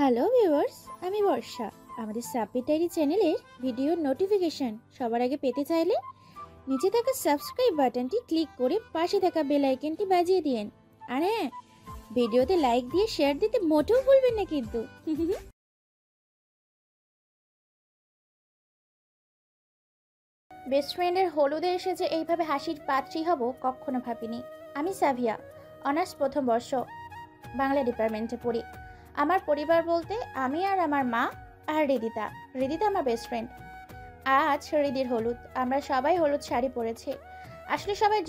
Hello viewers, আমি বর্ষা। আমাদের Sabbir diary চ্যানেলের ভিডিও নোটিফিকেশন সবার আগে পেতে চাইলে নিচে থাকা সাবস্ক্রাইব বাটনটি ক্লিক করে পাশে থাকা বেল আইকনটি বাজিয়ে দিন। আর হ্যাঁ, ভিডিওতে লাইক দিয়ে শেয়ার দিতে মোটেও ভুলবেন না কিন্তু। বেস্ট ফ্রেন্ডের হলুদে এসে যে এইভাবে হাসির পাত্রী হব কখনো ভাবিনি। আমি সাভিয়া, অনার্স প্রথম বর্ষ, বাংলা ডিপার্টমেন্টে পড়ি। আমার পরিবার বলতে আমি আর আমার মা আর রিদিতা। রিদিতা আমার বেস্ট ফ্রেন্ড। আজ রিদির হলুদ, আমরা সবাই হলুদ শাড়ি পরেছি। আসলে সবাই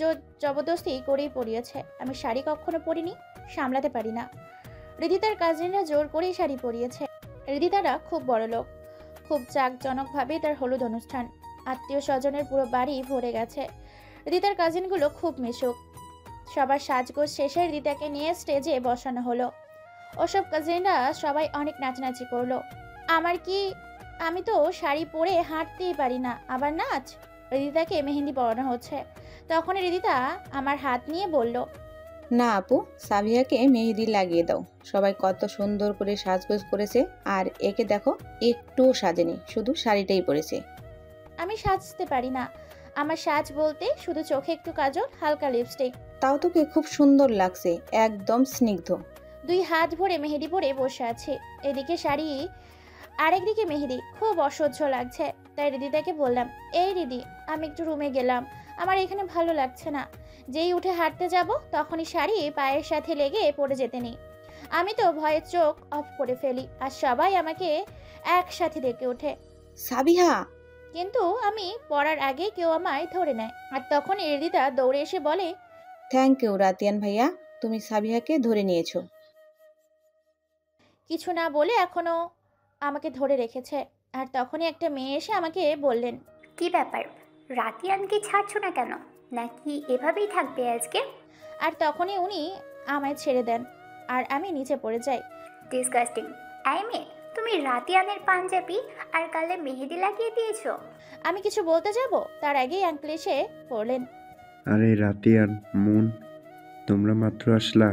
জবরদস্তি করেই পরিয়েছে। আমি শাড়ি কখনো পরিনি, সামলাতে পারি না। রিদিতার কাজিনরা জোর করেই শাড়ি পরিয়েছে। রিদিতারা খুব বড় লোক, খুব জাঁকজনকভাবে তার হলুদ অনুষ্ঠান। আত্মীয় স্বজনের পুরো বাড়ি ভরে গেছে। রিদিতার কাজিনগুলো খুব মিশুক। সবার সাজগোজ শেষে রিদিতাকে নিয়ে স্টেজে বসানো হলো। ওসব কাজিনরা সবাই অনেক নাচানাচি করলো। আমি তো শাড়ি পরে হাঁটতেই পারি না, আবার নাচ। রিদিতাকে মেহেন্দি পরানো হচ্ছে। তখন রিদিতা আমার হাত নিয়ে বলল, না আপু, সাবিয়াকে মেহেদি লাগিয়ে দাও। সবাই কত সুন্দর করে সাজগোজ করেছে, আর একে দেখো একটুও সাজেনি, শুধু শাড়িটাই পরেছে। আমি সাজতে পারি না। আমার সাজ বলতে শুধু চোখে একটু কাজল, হালকা লিপস্টিক। তাও তোকে খুব সুন্দর লাগছে, একদম স্নিগ্ধ। দুই হাত ভরে মেহেদি পরে বসে আছে। এদিকে শাড়ি, আরেকদিকে মেহেদি, খুব অসহ্য লাগছে। তাই রিদিতাকে বললাম, এই রিদি, আমি একটু রুমে গেলাম, আমার এখানে ভালো লাগছে না। যেই উঠে হাঁটতে যাব তখনই শাড়ি পায়ের সাথে লেগে পড়ে যেতে নেই। আমি তো ভয়ে চোখ অফ করে ফেলি, আর সবাই আমাকে একসাথে ডেকে ওঠে। সাবিহা! কিন্তু আমি পড়ার আগে কেউ আমায় ধরে নেয়, আর তখন রিদিতা দৌড়ে এসে বলে, থ্যাংক ইউ রাতিয়ান ভাইয়া, তুমি সাবিহাকে ধরে নিয়েছো। কিছু না বলে এখনো আমাকে ধরে রেখেছে। আর তখনই একটা মেয়ে এসে আমাকে বললেন, কি ব্যাপার, রাতিয়ানকে ছাড়ছো না কেন? নাকি এভাবেই থাকবে আজকে? আর তখনই উনি আমায় ছেড়ে দেন, আর আমি নিচে পড়ে যাই। ডিসগাস্টিং! আই মেয়ে, তুমি রাতিয়ানের পাঞ্জাবি আর গালে মেহেদি লাগিয়ে দিয়েছো। আমি কিছু বলতে যাব, তার আগেই আঙ্কেল এসে পড়লেন। আরে রাতিয়ান, মুন, তোমরা মাত্র আসলা,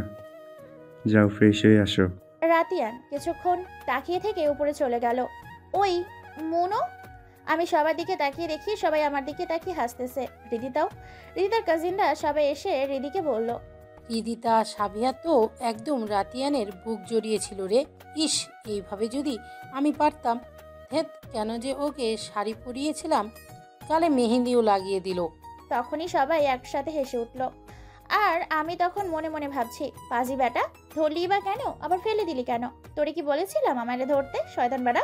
যাও ফ্রেশ হয়ে আসো। রাতিয়ান কিছুক্ষণ তাকিয়ে থেকে উপরে চলে গেল। ওই মুনো! আমি সবার দিকে তাকিয়ে দেখি সবাই আমার দিকে তাকিয়ে হাসতেছে। রিদিতার কাজিনরা সবাই এসে রিদিকে বলল, রিদিতা সাবিয়া তো একদম রাতিয়ানের বুক জড়িয়েছিল রে। ইস, এইভাবে যদি আমি পারতাম। হেৎ, কেন যে ওকে শাড়ি পরিয়েছিলাম, গালে মেহেন্দিও লাগিয়ে দিল। তখনই সবাই একসাথে হেসে উঠল। আর আমি তখন মনে মনে ভাবছি, পাজি বেটা, ধরলি বা কেন, আবার ফেলে দিলি কেন? তোরে কি বলেছিলাম আমারে ধরতে, শয়তান বেটা?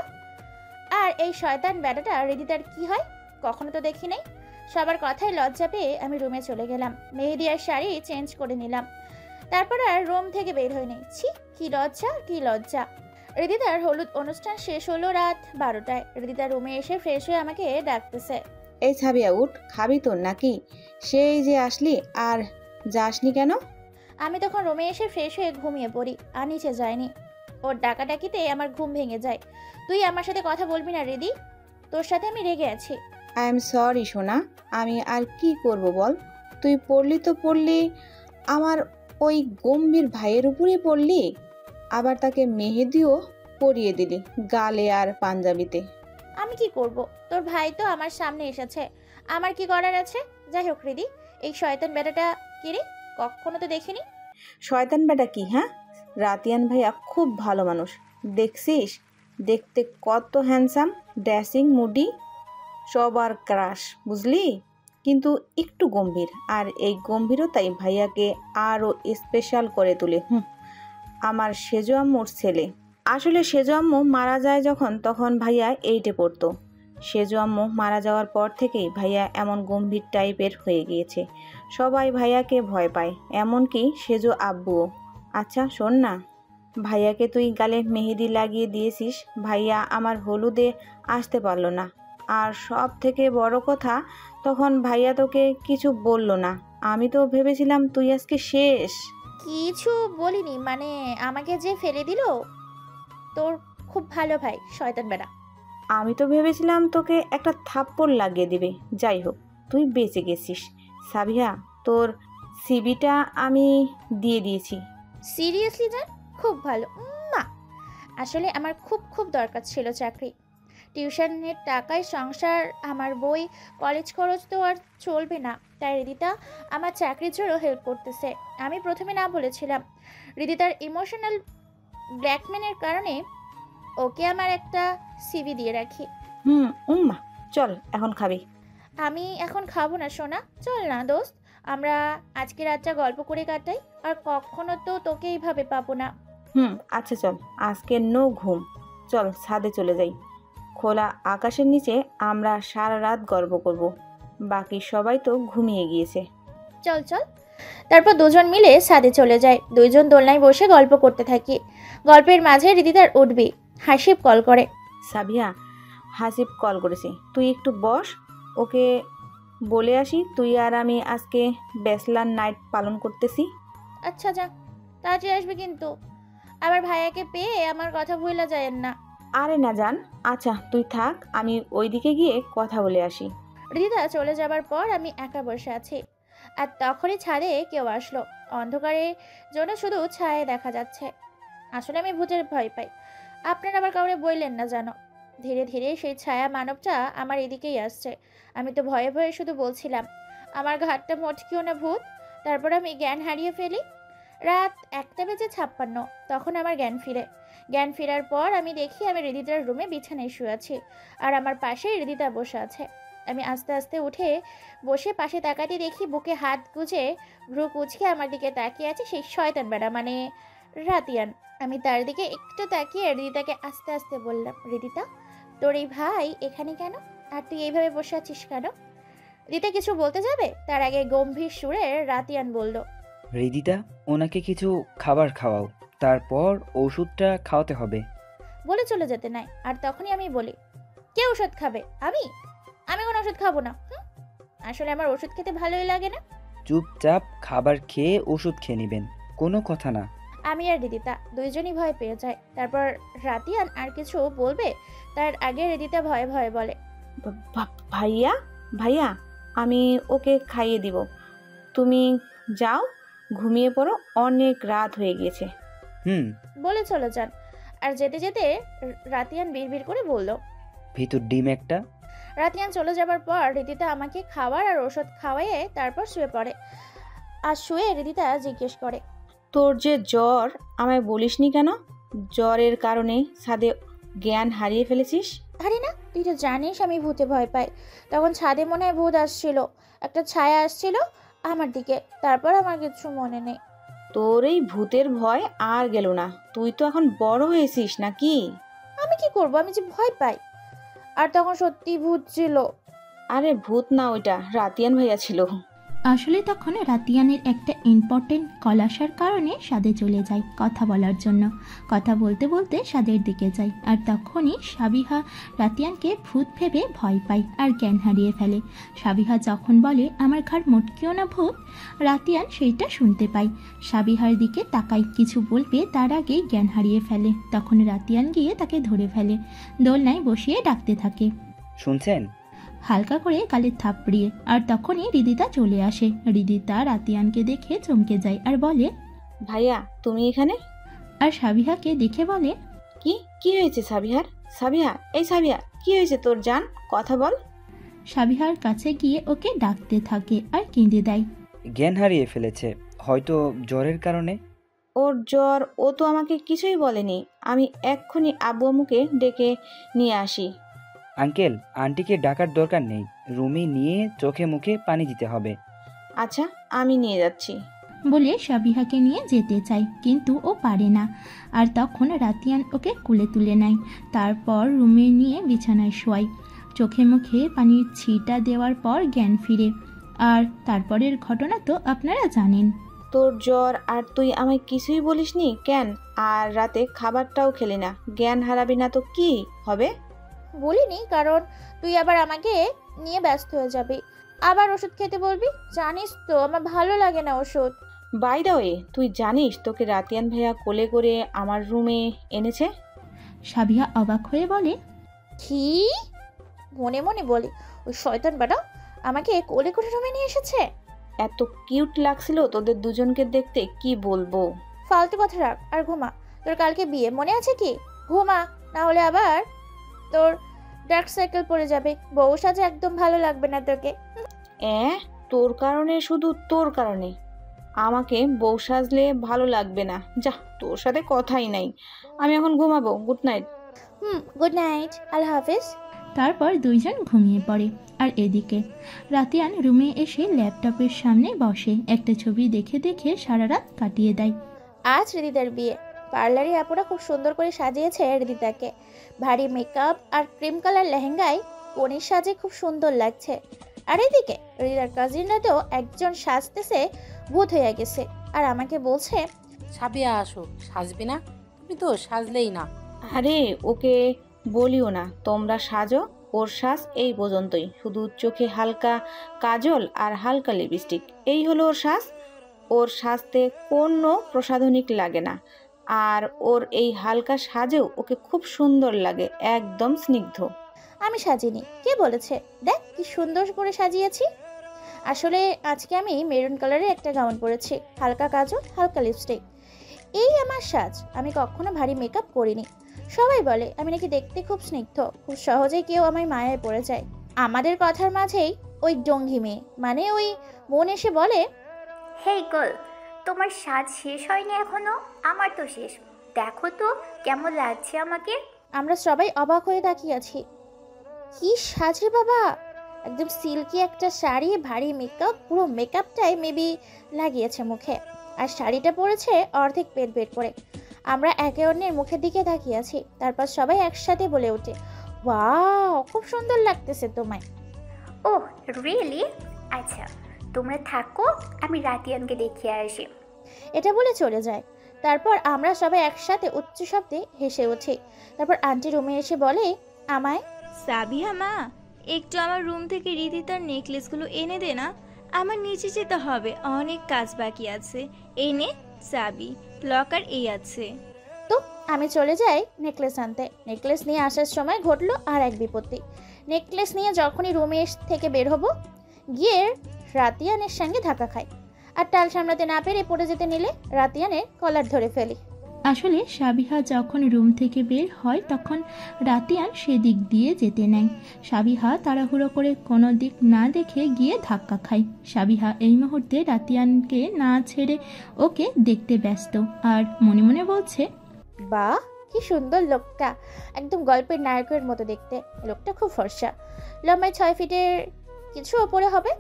আর এই শয়তান বেটাটা রিদিতার কি হয় কখনো তো দেখি নাই। সবার কথায় লজ্জা পেয়ে আমি রুমে চলে গেলাম। মেহেদি আর শাড়ি চেঞ্জ করে নিলাম। তারপর আর রুম থেকে বের হয়নি। ছি, কি লজ্জা, কি লজ্জা! রিদিতার হলুদ অনুষ্ঠান শেষ হলো রাত 12টায়। রিদিতার রুমে এসে ফ্রেশ হয়ে আমাকে ডাকতেছে। এই সাবিয়া, উঠ, খাবি তো নাকি? সেই যে আসলি আর যাসনি কেন? আমি তখন রুমে এসে ফ্রেশ হয়ে ঘুমিয়ে পড়ি, আর নিচে যাইনি। ওর ডাকাডাকিতে আমার ঘুম ভেঙে যায়। তুই আমার সাথে কথা বলবি না রিদি, তোর সাথে আমি রেগে আছি। আই এম সরি সোনা, আমি আর কি করব বল। তুই পড়লি তো পড়লি, আমার ওই গম্ভীর ভাইয়ের উপরেই পড়লি, আবার তাকে মেহেদিও পরিয়ে দিলি গালে আর পাঞ্জাবিতে। আমি কি করব? তোর ভাই তো আমার সামনে এসেছে, আমার কি করার আছে? যাই হোক রিদি, এই শয়তান বেটাটা কি রে? কখনো তো দেখিনি। শয়তান বেটা কি? হ্যাঁ, রাতিয়ান ভাইয়া খুব ভালো মানুষ, দেখছিস? দেখতে কত হ্যান্ডসাম, ড্যাসিং, মুডি, সবার ক্রাশ, বুঝলি? কিন্তু একটু গম্ভীর, আর এই গম্ভীরতাই ভাইয়াকে আরও স্পেশাল করে তোলে। আমার সেজো আম্মুর ছেলে। আসলে সেজো আম্মু মারা যায় যখন, তখন ভাইয়া 8-এ পড়তো। সেজো আম্মু মারা যাওয়ার পর থেকেই ভাইয়া এমন গম্ভীর টাইপের হয়ে গিয়েছে। সবাই ভাইয়াকে ভয় পায়, এমনকি সেজো আব্বুও। আচ্ছা শোন না, ভাইয়াকে তুই গালে মেহেদি লাগিয়ে দিয়েছিস, ভাইয়া আমার হলুদে আসতে পারলো না। আর সব থেকে বড় কথা, তখন ভাইয়া তোকে কিছু বলল না। আমি তো ভেবেছিলাম তুই আজকে শেষ। কিছু বলিনি, মানে আমাকে যে ফেলে দিল তোর খুব ভালো ভাই, শয়তান বেটা। আমি তো ভেবেছিলাম তোকে একটা থাপ্পড় লাগিয়ে দিবে। যাই হোক, তুই বেঁচে গেছিস। সাবিহা, তোর সিবিটা আমি দিয়ে দিয়েছি। সিরিয়াসলি জান, খুব ভালো। মা, আসলে আমার খুব খুব দরকার ছিল চাকরি। টিউশনের টাকায় সংসার, আমার বই, কলেজ খরচ তো আর চলবে না। তাই রিদিতা আমার চাকরির জন্য হেল্প করতেছে। আমি প্রথমে না বলেছিলাম। রিদিতার ইমোশনাল ব্ল্যাকমেলের কারণে ওকে আমার একটা সিভি দিয়ে রাখি। উম্মা, চল এখন খাবি। আমি এখন খাবো না সোনা, চল না দোস্ত, আমরা আজকে রাতটা গল্প করে কাটাই। আর কখনো তো তোকে এইভাবে পাবো না। আচ্ছা চল, আজকে নো ঘুম। চল ছাদে চলে যাই। খোলা আকাশের নিচে আমরা সারা রাত গল্প করব। বাকি সবাই তো ঘুমিয়ে গিয়েছে। চল চল। তারপর দুজন মিলে ছাদে চলে যায়। দুইজন দোলনায় বসে গল্প করতে থাকি। গল্পের মাঝে রিদিতার উঠবি হাসিব কল করে। সাবিয়া, হাসিব কল করেছে, তুই একটু বস, ওকে বলে আসি তুই আর আমি আজকে ব্যাচলার নাইট পালন করতেছি। আচ্ছা যা, তাড়াতাড়ি আসবে কিন্তু। আবার ভাইয়াকে পেয়ে আমার কথা ভুলে যায়েন না। আরে না জান, আচ্ছা তুই থাক, আমি ওইদিকে গিয়ে কথা বলে আসি। রিদিতা চলে যাবার পর আমি একা বসে আছি। আর তখনই ছাদে কেউ আসলো। অন্ধকারের জন্য শুধু ছায়া দেখা যাচ্ছে। আসলে আমি ভূতের ভয় পাই। আপনারা আবার কাউরে বললেন না জানো। ধীরে ধীরে সেই ছায়া মানবটা আমার এদিকেই আসছে। আমি তো ভয়ে ভয়ে শুধু বলছিলাম, আমার ঘাটটা মটকিও না ভূত। তারপর আমি জ্ঞান হারিয়ে ফেলি। রাত 1:56। তখন আমার জ্ঞান ফিরে। জ্ঞান ফেরার পর আমি দেখি আমি রিদিতার রুমে বিছানায় শুয়ে আছি। আর আমার পাশেই রিদিতা বসে আছে। আমি আস্তে আস্তে উঠে বসে পাশে তাকাতে দেখি বুকে হাত গুজে ভ্রু কুচকে আমার দিকে তাকিয়ে আছে সেই শয়তান বেড়া, মানে রাতিয়ান। আমি তার দিকে একটু তাকিয়ে রিদিতাকে আস্তে আস্তে বললাম, রিদিতা, তোর এই ভাই এখানে কেন? আর তুই এইভাবে বসে আছিস কেন? রিদিতা কিছু বলতে যাবে তার আগে গম্ভীর সুরে রাতিয়ান বলল, রিদিতা, ওনাকে কিছু খাবার খাওয়াও, তারপর ওষুধটা খাওয়াতে হবে। বলে চলে যেতে নাই। আর তখনই আমি বলি, কে ওষুধ খাবে? আমি আমি কোনো ওষুধ খাবো না। আসলে আমার ওষুধ খেতে ভালোই লাগে না। চুপচাপ খাবার খেয়ে ওষুধ খেয়ে নেবেন, কোনো কথা না। আমি আর রিদিতা দুইজনই ভয় পেয়ে যায়। তারপর রাতিয়ান আর কিছু বলবে তার আগে রিদিতা ভয়ে ভয়ে বলে, ভাইয়া ভাইয়া, আমি ওকে খাইয়ে দিব, তুমি যাও ঘুমিয়ে পড়ো, অনেক রাত হয়ে গিয়েছে। বলে চলে যান। আর যেতে যেতে রাতিয়ান বিড়বিড় করে বলল, ভিতর ডিম একটা। রাতিয়ান চলে যাবার পর রিদিতা আমাকে খাবার আর ওষুধ খাওয়াইয়ে তারপর শুয়ে পড়ে। আর শুয়ে রিদিতা জিজ্ঞেস করে, তোর যে জ্বর, আমায় বলিসনি কেন? জ্বরের কারণে ছাদে জ্ঞান হারিয়ে ফেলেছিস? আরে না, তুই তো জানিস আমি ভূতে ভয় পাই। তখন ছাদে মনে হয় ভূত আসছিল, একটা ছায়া আসছিল আমার দিকে। তারপর আমার কিছু মনে নেই। তোর এই ভূতের ভয় আর গেল না, তুই তো এখন বড় হয়েছিস নাকি? আমি কি করব, আমি যে ভয় পাই। আর তখন সত্যি ভূত ছিল। আরে ভূত না, ওইটা রাতিয়ান ভাইয়া ছিল। আসলে তখন রাতিয়ানের একটা ইম্পর্টেন্ট কল আসার কারণে সাদে চলে যায় কথা বলার জন্য। কথা বলতে বলতে সাদের দিকে যায়। আর তখনই সাবিহা রাতিয়ানকে ভূত ভেবে ভয় পায় আর জ্ঞান হারিয়ে ফেলে। সাবিহা যখন বলে আমার ঘাড় মটকিও না ভূত, রাতিয়ান সেইটা শুনতে পায়। সাবিহার দিকে তাকায়, কিছু বলবে তার আগেই জ্ঞান হারিয়ে ফেলে। তখন রাতিয়ান গিয়ে তাকে ধরে ফেলে, দোলনায় বসিয়ে ডাকতে থাকে, শুনছেন? হালকা করে গালে থাপড়িয়ে। আর তখনই রিদিতা চলে আসে। রিদিতা রাতিয়ানকে দেখে চমকে যায় আর বলে, ভাইয়া তুমি এখানে? আর সাবিহাকে দেখে বলে, কি হয়েছে সাবিহার? সাবিহা, এই সাবিহা, কি হয়েছে তোর জান? কথা বল। সাবিহার কাছে গিয়ে ওকে ডাকতে থাকে আর কেঁদে দেয়। জ্ঞান হারিয়ে ফেলেছে, হয়তো জ্বরের কারণে। ওর জ্বর, ও তো আমাকে কিছুই বলেনি। আমি এক্ষুনি আব্বু আম্মুকে ডেকে নিয়ে আসি। আঙ্কেল আন্টিকে ডাকার দরকার নেই, রুমে নিয়ে চোখে মুখে পানি দিতে হবে। আচ্ছা, আমি নিয়ে যাচ্ছি বলে সাবিহাকে নিয়ে যেতে চায়, কিন্তু ও পারে না। আর তখন রাতিয়ান ওকে কোলে তুলে নেয়, তারপর রুমে নিয়ে বিছানায় শোয়। চোখে মুখে পানির ছিটা দেওয়ার পর জ্ঞান ফিরে। আর তারপরের ঘটনা তো আপনারা জানেন। তোর জ্বর আর তুই আমায় কিছুই বলিসনি কেন? আর রাতে খাবারটাও খেলি না, জ্ঞান হারাবি না তো কি হবে? বলিনি, কারণ তুই আবার আমাকে নিয়ে ব্যস্ত হয়ে যাবি, আবার ওষুধ খেতে বলবি। জানিস তো আমার ভালো লাগে না ওষুধ। বাই দ্য ওয়ে, তুই জানিস তোকে রাতিয়ান ভাইয়া কোলে করে আমার রুমে এনেছে? সাবিহা অবাক হয়ে বলে, কি? মনে মনে বলি, ওই শয়তান বেটা আমাকে কোলে করে রুমে নিয়ে এসেছে। এত কিউট লাগছিল তোদের দুজনকে দেখতে, কি বলবো। ফালতু কথা রাখ আর ঘুমা। তোর কালকে বিয়ে, মনে আছে কি? ঘুমা, না হলে আবার তোর ডার্ক সার্কেল পড়ে যাবে। বউ সাজে একদম ভালো লাগবে না তোকে। তোর কারণে, শুধু তোর কারণে আমাকে বউ সাজলে ভালো লাগবে না। যা, তোর সাথে কথাই নাই। আমি এখন ঘুমাবো। Good night. গুড নাইট, আল্লাহ হাফিজ। তারপর দুইজন ঘুমিয়ে পড়ে। আর এদিকে রাতিয়ান রুমে এসে ল্যাপটপের সামনে বসে একটা ছবি দেখে দেখে সারা রাত কাটিয়ে দেয়। আজ হৃদিতার বিয়ে। পার্লারে আপুরা খুব সুন্দর করে সাজিয়েছে হৃদিতাকে। ভারী মেকআপ আর ক্রিম কালার লেহেঙ্গায় কনের সাজে খুব সুন্দর লাগছে। আর এদিকে হৃদিতার কাজিনরা তো একজন সাজতেছে ভূত হয়ে গেছে, আর আমাকে বলছে সাবিয়া আসো, সাজবে না? তুমি তো সাজলেই না। আরে ওকে বলিও না, তোমরা সাজো। ওর সাজ এই পর্যন্তই, শুধু চোখে হালকা কাজল আর হালকা লিপস্টিক, এই হলো ওর সাজ। ওর সাজতে কোনো প্রসাধনিক লাগে না, আর ওর এই হালকা সাজেও ওকে খুব সুন্দর লাগে, একদম স্নিগ্ধ। আমি সাজিনি, কে বলেছে? দেখ কি সুন্দর করে সাজিয়েছি। আসলে আজকে আমি মেরুন কালারের একটা গাউন পরেছি, হালকা কাজল, হালকা লিপস্টিক, এই আমার সাজ। আমি কখনো ভারী মেকআপ করিনি। সবাই বলে আমি নাকি দেখতে খুব স্নিগ্ধ, খুব সহজেই কেউ আমার মায়ায় পড়ে যায়। আমাদের কথার মাঝেই ওই ডঙ্গি মেয়ে, মানে ওই মন এসে বলে, হেই গার্ল, তোমার সাজ শেষ হয়নি এখনো? আমার তো শেষ। দেখো তো কেমন লাগছে আমাকে। আমরা সবাই অবাক হয়ে তাকিয়ে আছি। কি সাজে বাবা! একদম সিল্কি একটা শাড়ি, ভারী মেকআপ, পুরো মেকআপটাই মেবি লাগিয়েছে মুখে, আর শাড়িটা পরেছে অর্ধেক পেট বের করে। আমরা একে অন্যের মুখের দিকে তাকিয়ে আছি। তারপর সবাই একসাথে বলে ওঠে, ওয়াও, খুব সুন্দর লাগতেছে তোমায়। Oh really? আচ্ছা তোমরা থাকো, আমি রাতিয়ানকে দেখিয়ে আসি। এটা বলে চলে যায়। তারপর আমরা সবাই একসাথে উচ্চ শব্দে হেসে উঠি। তারপর আন্টি রুমে এসে বলে আমায়, সাবিহা মা, একটু আমার রুম থেকে রিদিতার নেকলেসগুলো এনে দে না। আমার নিচে যেতে হবে, অনেক কাজ বাকি আছে। এই নে সাবি, লকার এই আছে। তো আমি চলে যাই নেকলেস আনতে। নেকলেস নিয়ে আসার সময় ঘটলো আর এক বিপত্তি। নেকলেস নিয়ে যখনই রুমে থেকে বের হব, গিয়ে রাতিয়ানের সঙ্গে ধাক্কা খাই, আর টাল সামলাতে না পেরে পড়ে যেতে নিলে রাতিয়ানের কলার ধরে ফেলি। আসলে সাবিহা যখন রুম থেকে বের হয় তখন রাতিয়ান সেদিক দিয়ে যেতে নেয়। সাবিহা তাড়াহুড়ো করে কোনো দিক না দেখে গিয়ে ধাক্কা খায়। সাবিহা এই মুহূর্তে রাতিয়ানকে না ছেড়ে ওকে দেখতে ব্যস্ত, আর মনে মনে বলছে, বাহ, কি সুন্দর লোকটা, একদম গল্পের নায়কের মতো দেখতে। লোকটা খুব ফর্সা, লম্বায় 6 ফিটের কিছু ওপরে হবে,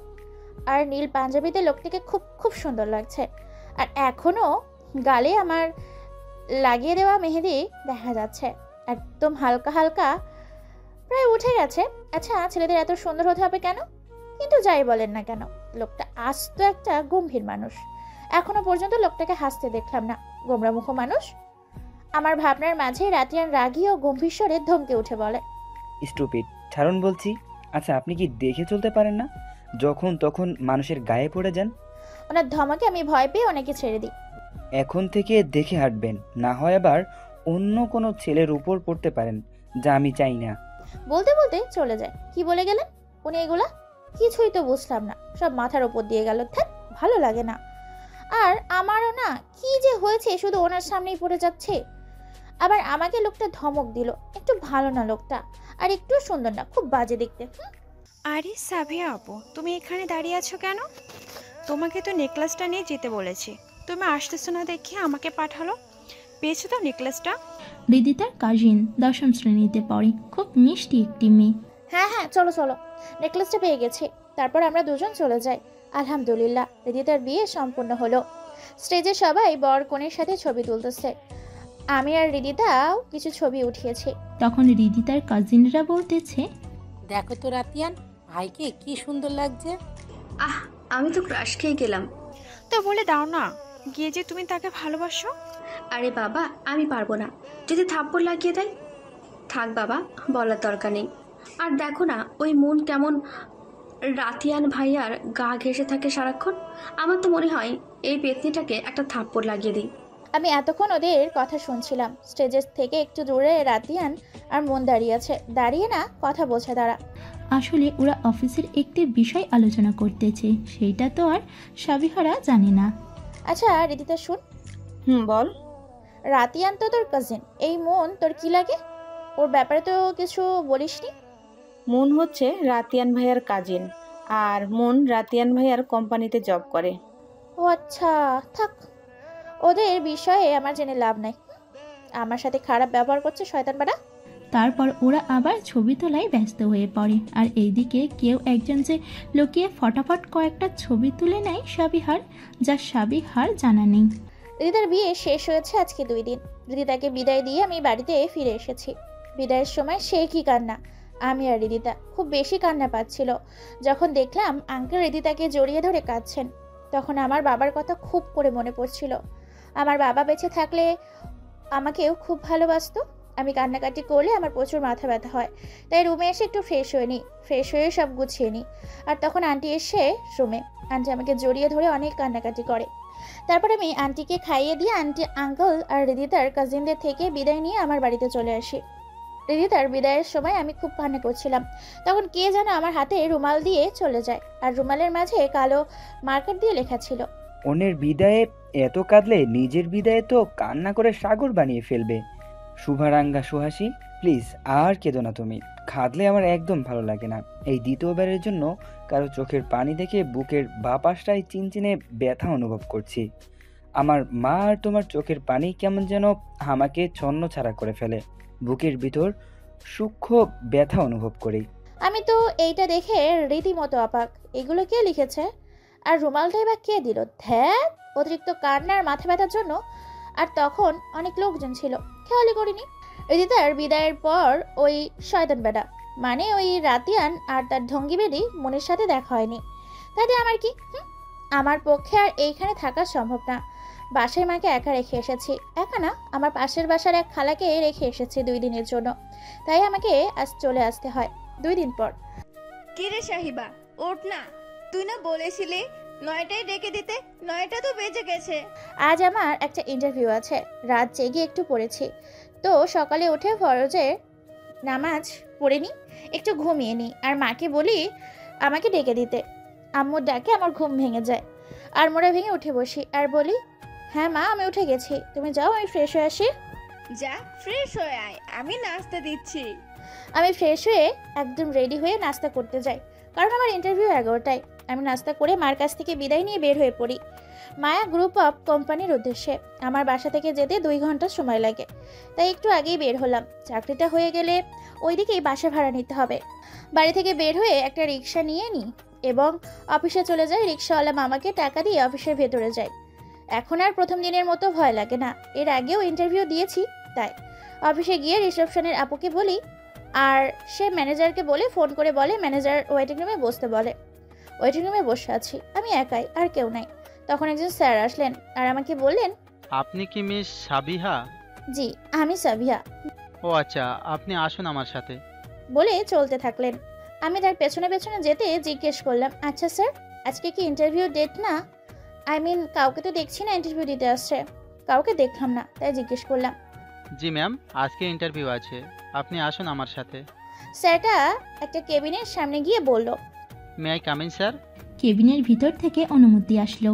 আর নীল পাঞ্জাবিতে লোকটাকে খুব খুব সুন্দর লাগছে। আর এখনো গালে আমার লাগিয়ে দেওয়া মেহেদি দেখা যাচ্ছে, একদম হালকা হালকা প্রায় উঠে গেছে। আচ্ছা, ছেলেদের এত সুন্দর হতে হবে কেন? কিন্তু যাই বলেন না কেন, লোকটা আস্ত একটা গম্ভীর মানুষ। এখনো পর্যন্ত লোকটাকে হাসতে দেখলাম না, গোমরামুখ মানুষ। আমার ভাবনার মাঝে রাতিয়ান রাগী ও গম্ভীর স্বরে ধমকে উঠে বলে, স্টুপিড, ছাড়ুন বলছি। আচ্ছা আপনি কি দেখে চলতে পারেন না? যখন তখন মানুষের গায়ে পড়ে যান। ওনার ধমকে আমি ভয় পেয়ে অনেকে ছেড়ে দিই। এখন থেকে দেখে হাঁটবেন, না হয় আবার অন্য কোনো ছেলের উপর পড়তে পারেন, যা আমি চাই না। বলতে বলতে চলে যায়। কি বলে গেলেন উনি এগুলা? কিছুই তো বুঝলাম না, সব মাথার উপর দিয়ে গেল। ধ্যাৎ, ভালো লাগে না। আর আমারও না কি যে হয়েছে, শুধু ওনার সামনেই পড়ে যাচ্ছে। আবার আমাকে লোকটা ধমক দিল, একটু ভালো না লোকটা, আর একটু সুন্দর না, খুব বাজে দেখতে। আরে সাবিয়া আপু, তুমি এখানে দাঁড়িয়ে আছো কেন? তোমাকে তো নেকলেসটা নিয়ে যেতে বলেছি, তুমি আসতেছো না দেখে আমাকে পাঠালো। পেয়েছো তো নেকলেসটা? রিদিতার কাজিন 10ম শ্রেণীতে পড়ে, খুব মিষ্টি একটি মেয়ে। হ্যাঁ হ্যাঁ, চলো চলো, নেকলেসটা পেয়ে গেছি। তারপর আমরা দুজন চলে যাই। আলহামদুলিল্লাহ, রিদিতার বিয়ে সম্পূর্ণ হলো। স্টেজে সবাই বর কনের সাথে ছবি তুলতেছে। আমি আর রিদিতাও কিছু ছবি উঠিয়েছি। তখন রিদিতার কাজিনরা বলতেছে, দেখো তো রাতিয়ান, ভাইকে কি সুন্দর লাগছে। আমি তো ক্রাশ খেয়ে গেলাম। তো বলে দাও না গিয়ে যে তুমি তাকে ভালোবাসো। আরে বাবা, আমি পারবো না, যদি থাপ্পড় লাগিয়ে দেয়। থাক বাবা, বলার দরকার নেই। আর দেখো না ওই মন কেমন রাতিয়ান ভাইয়ার গা ঘেঁষে থাকে সারাক্ষণ। আমার তো মনে হয় এই পেতনিটাকে একটা থাপ্পড় লাগিয়ে দিই। আমি এতক্ষণ ওদের কথা শুনছিলাম। স্টেজের থেকে একটু দূরে রাতিয়ান আর মন দাঁড়িয়ে আছে। দাঁড়িয়ে না, কথা বলছে তারা। আসলে ওরা অফিসের একটি বিষয় আলোচনা করতেছে, সেইটা তো আর সাবিহারা জানে না। আচ্ছা রিদিতা শুন, বল। রাতিয়ান তো তোর কাজিন, এই মন তোর কি লাগে? ওর ব্যাপারে তো কিছু বলিসনি। মুন হচ্ছে রাতিয়ান ভাইয়ার কাজিন, আর মুন রাতিয়ান ভাইয়ার কোম্পানিতে জব করে। ও আচ্ছা, থাক, ওদের বিষয়ে আমার জেনে লাভ নাই। আমার সাথে খারাপ ব্যবহার করছে শয়তান বেটা। তারপর ওরা আবার ছবি তোলায় ব্যস্ত হয়ে পড়ে। আর এইদিকে কেউ একজন যে লুকিয়ে ফটাফট কয়েকটা ছবি তুলে নেয় সাবিহার, যা সাবিহার জানা নেই। রিদিতার বিয়ে শেষ হয়েছে আজকে 2 দিন। রিদিতাকে বিদায় দিয়ে আমি বাড়িতে ফিরে এসেছি। বিদায়ের সময় সে কি কান্না! আমি আর রিদিতা খুব বেশি কান্না পাচ্ছিল। যখন দেখলাম আঙ্কেল রিদিতাকে জড়িয়ে ধরে কাঁদছেন, তখন আমার বাবার কথা খুব করে মনে পড়ছিল। আমার বাবা বেঁচে থাকলে আমাকেও খুব ভালোবাসতো। আমি কান্নাকাটি করলে আমার প্রচুর মাথা ব্যথা হয়, তাই রুমে এসে একটু ফ্রেশ হয়ে নিই। ফ্রেশ হয়ে সব গুছিয়ে নিই। আর তখন আন্টি এসে রুমে, আন্টি আমাকে জড়িয়ে ধরে অনেক কান্নাকাটি করে। তারপর আমি আন্টিকে খাইয়ে দিয়ে আন্টি, আঙ্কেল আর রিদিতার কাজিনদের থেকে বিদায় নিয়ে আমার বাড়িতে চলে আসি। রিদিতার বিদায়ের সময় আমি খুব কান্না করছিলাম। তখন কে যেন আমার হাতে রুমাল দিয়ে চলে যায়, আর রুমালের মাঝে কালো মার্কার দিয়ে লেখা ছিল, অন্যের বিদায়ে এত কাঁদলে নিজের বিদায়ে তো কান্না করে সাগর বানিয়ে ফেলবে। শুভারাঙ্গা সুহাসী, প্লিজ আর কেঁদো না তুমি। কাঁদলে আমার একদম ভালো লাগে না। এই দ্বিতীয়বারের জন্য কারো চোখের পানি দেখে বুকের বাঁ পাশটায় চিনচিনে ব্যথা অনুভব করছি। আমার মা আর তোমার চোখের পানি কেমন যেন আমাকে ছন্ন ছাড়া করে ফেলে। বুকের ভিতর সূক্ষ্ম ব্যথা অনুভব করি। আমি তো এইটা দেখে রীতিমতো অবাক। এগুলো কে লিখেছে? আর রুমালটাই বা কে দিল? ধ্যাত, অতিরিক্ত কান্নার মাথা ব্যথার জন্য। আর তখন অনেক লোকজন ছিল, খেয়ালই করিনি। রিদিতার বিদায়ের পর ওই শয়তান বেটা, মানে ওই রাতিয়ান আর তার ঢঙ্গি বেডি মনের সাথে দেখা হয়নি। তাতে আমার কি? আমার পক্ষে আর এইখানে থাকা সম্ভব না। বাসায় মাকে একা রেখে এসেছি। একা না, আমার পাশের বাসার এক খালাকে রেখে এসেছি 2 দিনের জন্য। তাই আমাকে আজ চলে আসতে হয় 2 দিন পর। কিরে সাহিবা, ওঠ না। তুই না বলেছিলি 9টায় ডেকে দিতে, 9টা তো বেজে গেছে। আজ আমার একটা ইন্টারভিউ আছে। রাত জেগে একটু পড়েছি, তো সকালে উঠে ফরজের নামাজ পড়ে নিই, একটু ঘুমিয়ে নিই, আর মাকে বলি আমাকে ডেকে দিতে। আম্মুর ডাকে আমার ঘুম ভেঙে যায়, আর মোড়া ভেঙে উঠে বসি আর বলি, হ্যাঁ মা, আমি উঠে গেছি, তুমি যাও, আমি ফ্রেশ হয়ে আসি। যা, ফ্রেশ হয়ে আয়, আমি নাস্তা দিচ্ছি। আমি ফ্রেশ হয়ে একদম রেডি হয়ে নাস্তা করতে যাই, কারণ আমার ইন্টারভিউ 11টায়। আমি নাস্তা করে মার কাছ থেকে বিদায় নিয়ে বের হয়ে পড়ি মায়া গ্রুপ অফ কোম্পানির উদ্দেশ্যে। আমার বাসা থেকে যেতে 2 ঘন্টা সময় লাগে, তাই একটু আগেই বের হলাম। চাকরিটা হয়ে গেলে ওইদিকেই বাসা ভাড়া নিতে হবে। বাড়ি থেকে বের হয়ে একটা রিক্সা নিয়ে নিই এবং অফিসে চলে যাই। রিক্সাওয়ালা মামাকে টাকা দিয়ে অফিসের ভেতরে যাই। এখন আর প্রথম দিনের মতো ভয় লাগে না, এর আগেও ইন্টারভিউ দিয়েছি তাই। অফিসে গিয়ে রিসেপশনের আপুকে বলি, আর সে ম্যানেজারকে বলে ফোন করে বলে ম্যানেজার ওয়েটিং রুমে বসতে বলে। ওয়েটিং রুমে বসে আছি, আমি একাই, আর কেউ নাই। তখন একজন স্যার আসলেন আর আমাকে বললেন, আপনি কি মিস সাবিহা? জি, আমি সাবিহা। ও আচ্ছা, আপনি আসুন আমার সাথে। বলে চলতে থাকলেন। আমি তার পেছনে পেছনে যেতে জিজ্ঞেস করলাম, আচ্ছা স্যার, আজকে কি ইন্টারভিউ ডেট না? আই মিন, কাউকে তো দেখছি না ইন্টারভিউ দিতে আসছে। কাউকে দেখলাম না, তাই জিজ্ঞেস করলাম। জি ম্যাম, আজকে ইন্টারভিউ আছে, আপনি আসুন আমার সাথে। স্যারটা একটা কেবিনের সামনে গিয়ে বলল, may I come in sir? কেবিনের ভিতর থেকে অনুমতি আসলো।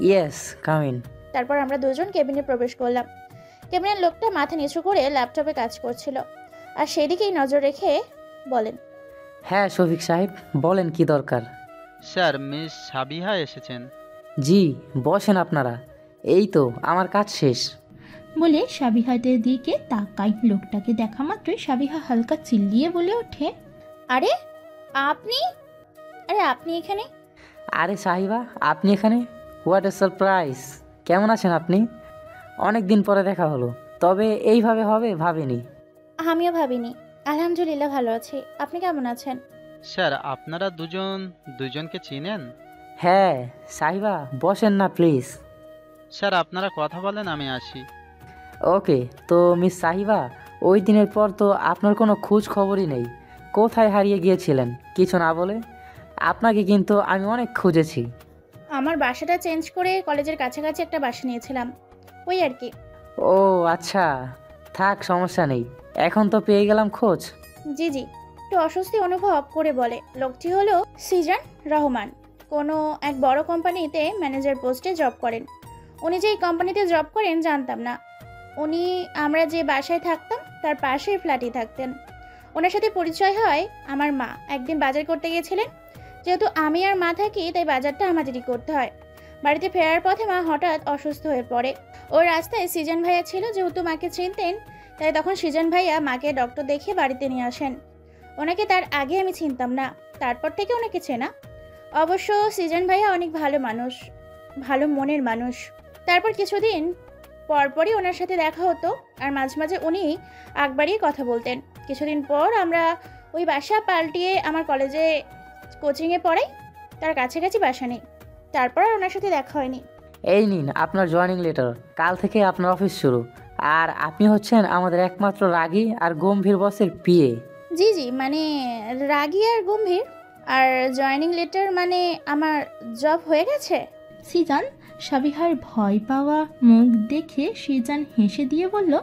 Yes, come in. তারপর আমরা দুজন কেবিনে প্রবেশ করলাম। কেবিনের লোকটা মাথা নিচু করে ল্যাপটপে কাজ করছিল, আর সেদিকেই নজর রেখে বলেন, হ্যাঁ শফিক সাহেব, বলেন কি দরকার? স্যার, মিস সাবিহা এসেছেন। জি, বসেন আপনারা, এই তো আমার কাজ শেষ। বলে সাবিহাদের দিকে তাকাই। লোকটাকে দেখা মাত্রই সাবিহা হালকা চিল্লিয়ে বলে ওঠে, আরে আপনি, আপনি এখানে? আরে সাহিবা, আপনি এখানে? What a surprise! কেমন আছেন আপনি? অনেক দিন পরে দেখা হলো, তবে এইভাবে হবে ভাবিনি। আমিও ভাবিনি। আলহামদুলিল্লাহ ভালো আছি, আপনি কেমন আছেন? স্যার, আপনারা দুজনকে চিনেন? হ্যাঁ সাহিবা, বসেন না প্লিজ। স্যার, আপনারা কথা বলেন, আমি আসি। ওকে, তো মিস সাহিবা, ওই দিনের পর তো আপনার কোনো খোঁজ খবরই নেই। কোথায় হারিয়ে গিয়েছিলেন কিছু না বলে? আপনাকে কিন্তু আমি অনেক খুঁজেছি। আমার বাসাটা চেঞ্জ করে কলেজের কাছাকাছি একটা বাসা নিয়েছিলাম, ওই আর কি। ও আচ্ছা, থাক, সমস্যা নেই, এখন তো পেয়ে গেলাম খোঁজ। জি জি, একটু অস্বস্তি অনুভব করে বলে। লোকটি হলো সিজান রহমান, কোনো এক বড় কোম্পানিতে ম্যানেজার পোস্টে জব করেন। উনি যে এই কোম্পানিতে জব করেন জানতাম না। উনি আমরা যে বাসায় থাকতাম তার পাশের ফ্ল্যাটেই থাকতেন। ওনার সাথে পরিচয় হয় আমার মা একদিন বাজার করতে গিয়েছিলেন। যেহেতু আমি আর মা থাকি তাই বাজারটা আমাদেরই করতে হয়। বাড়িতে ফেরার পথে মা হঠাৎ অসুস্থ হয়ে পড়ে। ওর রাস্তায় সিজন ভাইয়া ছিল, যেহেতু মাকে চিনতেন তাই তখন সিজন ভাইয়া মাকে ডক্টর দেখিয়ে বাড়িতে নিয়ে আসেন। ওনাকে তার আগে আমি চিনতাম না, তারপর থেকে ওনাকে চেনা। অবশ্য সিজন ভাইয়া অনেক ভালো মানুষ, ভালো মনের মানুষ। তারপর কিছুদিন পরপরই ওনার সাথে দেখা হতো, আর মাঝে মাঝে উনি আগ বাড়িয়ে কথা বলতেন। কিছুদিন পর আমরা ওই বাসা পাল্টিয়ে আমার কলেজে কোচিংয়ে পড়াই, তার কাছাকাছি বাসা নেই। তারপর আর ওনার সাথে দেখা হয়নি। এই নিন আপনার জয়েনিং লেটার। কাল থেকে আপনার অফিস শুরু। আর আপনি হচ্ছেন আমাদের একমাত্র রাগী আর গম্ভীর বসের পিএ। জি জি, মানে রাগী আর গম্ভীর। আর জয়েনিং লেটার মানে আমার জব হয়ে গেছে? সিজান সাবিহার ভয় পাওয়া মুখ দেখে সিজান হেসে দিয়ে বলল,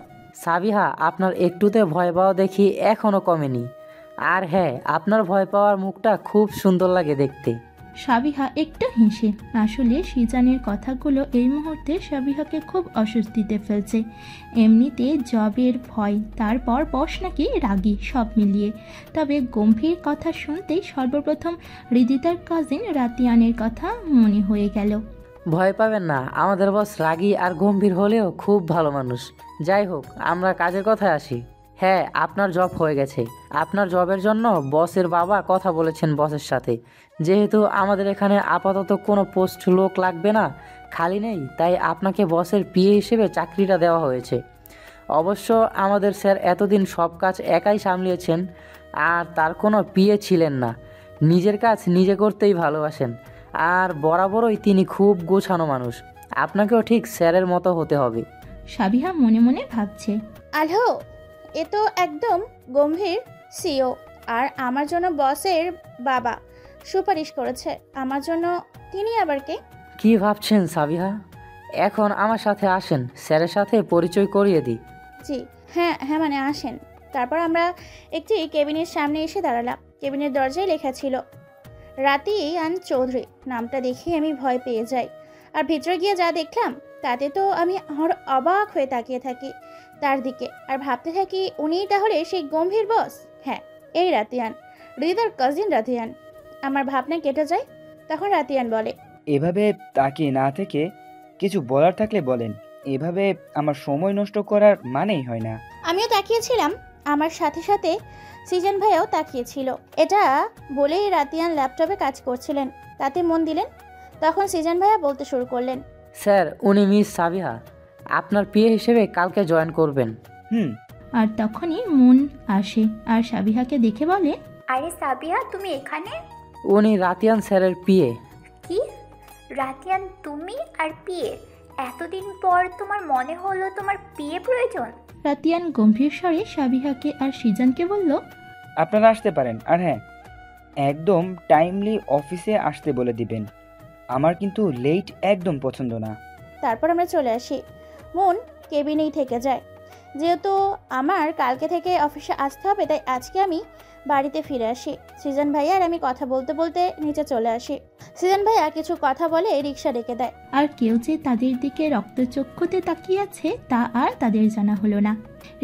সাবিহা, আপনার একটুতে ভয় পাওয়া দেখি এখনো কমেনি। আর হ্যাঁ, আপনার ভয় পাওয়ার মুখটা খুব সুন্দর লাগে দেখতে। সাবিহা একটু হেসে। আসলে সিজানের কথাগুলো এই মুহূর্তে সাবিহাকে খুব অস্বস্তিতে ফেলছে। এমনিতে জবের ভয়, তারপর বস নাকি রাগী, সব মিলিয়ে। তবে গম্ভীর কথা শুনতেই সর্বপ্রথম হৃদিতার কাজিন রাতিয়ানের কথা মনে হয়ে গেল। ভয় পাবেন না, আমাদের বস রাগী আর গম্ভীর হলেও খুব ভালো মানুষ। যাই হোক, আমরা কাজের কথায় আসি। হ্যাঁ, আপনার জব হয়ে গেছে। আপনার জবের জন্য বসের বাবা কথা বলেছেন বসের সাথে। যেহেতু আমাদের এখানে আপাতত কোনো পোস্ট লোক লাগবে না, খালি নেই, তাই আপনাকে বসের পিএ হিসেবে চাকরিটা দেওয়া হয়েছে। অবশ্য আমাদের স্যার এতদিন সব কাজ একাই সামলিয়েছেন, আর তার কোনো পিএ ছিলেন না। নিজের কাজ নিজে করতেই ভালোবাসেন, আর বরাবরই তিনি খুব গোছানো মানুষ। আপনাকেও ঠিক স্যারের মতো হতে হবে। সাবিহা মনে মনে ভাবছে, আলো, এ তো একদম গম্ভীর সিও। আর আমার জন্য বসের বাবা সুপারিশ করেছে, আমার জন্য তিনি আবার কে? কি ভাবছেন সাবিহা? এখন আমার সাথে আসেন, স্যারের সাথে পরিচয় করিয়ে দিই। জি হ্যাঁ হ্যাঁ, মানে আসেন। তারপর আমরা একটি কেবিনের সামনে এসে দাঁড়ালাম। কেবিনের দরজায় লেখা ছিল রাতিয়ান চৌধুরী। নামটা দেখে আমি ভয় পেয়ে যাই। আর ভিতরে গিয়ে যা দেখলাম তাতে তো আমি অবাক হয়ে তাকিয়ে থাকি তার দিকে, আর ভাবতে থাকি উনিই তাহলে সেই গম্ভীর বস। হ্যাঁ, এই রাতিয়ান, হৃদিতার কাজিন রাতিয়ান। আমার ভাবনা কেটে যায়। তখন রাতিয়ান বলে, এভাবে তাকিয়ে না থেকে কিছু বলার থাকলে বলেন। এভাবে আমার সময় নষ্ট করার মানেই হয় না। আমিও তাকিয়েছিলাম, আমার সাথে সাথে সিজন ভাইয়াও তাকিয়েছিল। এটা বলেই রাতিয়ান ল্যাপটপে কাজ করছিলেন, তাতে মন দিলেন। তখন সিজন ভাইয়া বলতে শুরু করলেন, স্যার, উনি মিস সাবিহা, আপনার পিএ হিসেবে কালকে জয়েন করবেন। আর তখনই মন আসে আর সাবিহাকে দেখে বলে, আরে সাবিহা, তুমি এখানে? উনি রাতিয়ান স্যারের পিএ। কি? রাতিয়ান তুমি আর পিএ? এতদিন পর তোমার মনে হলো তোমার পিএ প্রয়োজন? রাতিয়ান গম্ভীর স্বরে সাবিহাকে আর সিজানকে বলল, আপনারা আসতে পারেন। আর হ্যাঁ, একদম টাইমলি অফিসে আসতে বলে দিবেন। আমার কিন্তু লেট একদম পছন্দ না। তারপর আমরা চলে আসি। মন কেবিনেই থেকে যায়। যেহেতু আমার কালকে থেকে অফিসে আসতে হবে, তাই আজকে আমি বাড়িতে ফিরে আসি। সিজন ভাইয়া আর আমি কথা বলতে বলতে নিচে চলে আসি। সিজন ভাইয়া কিছু কথা বলে রিক্সা ডেকে দেয়। আর কেউ যে তাদের দিকে রক্তচক্ষুতে তাকিয়ে আছে তা আর তাদের জানা হলো না।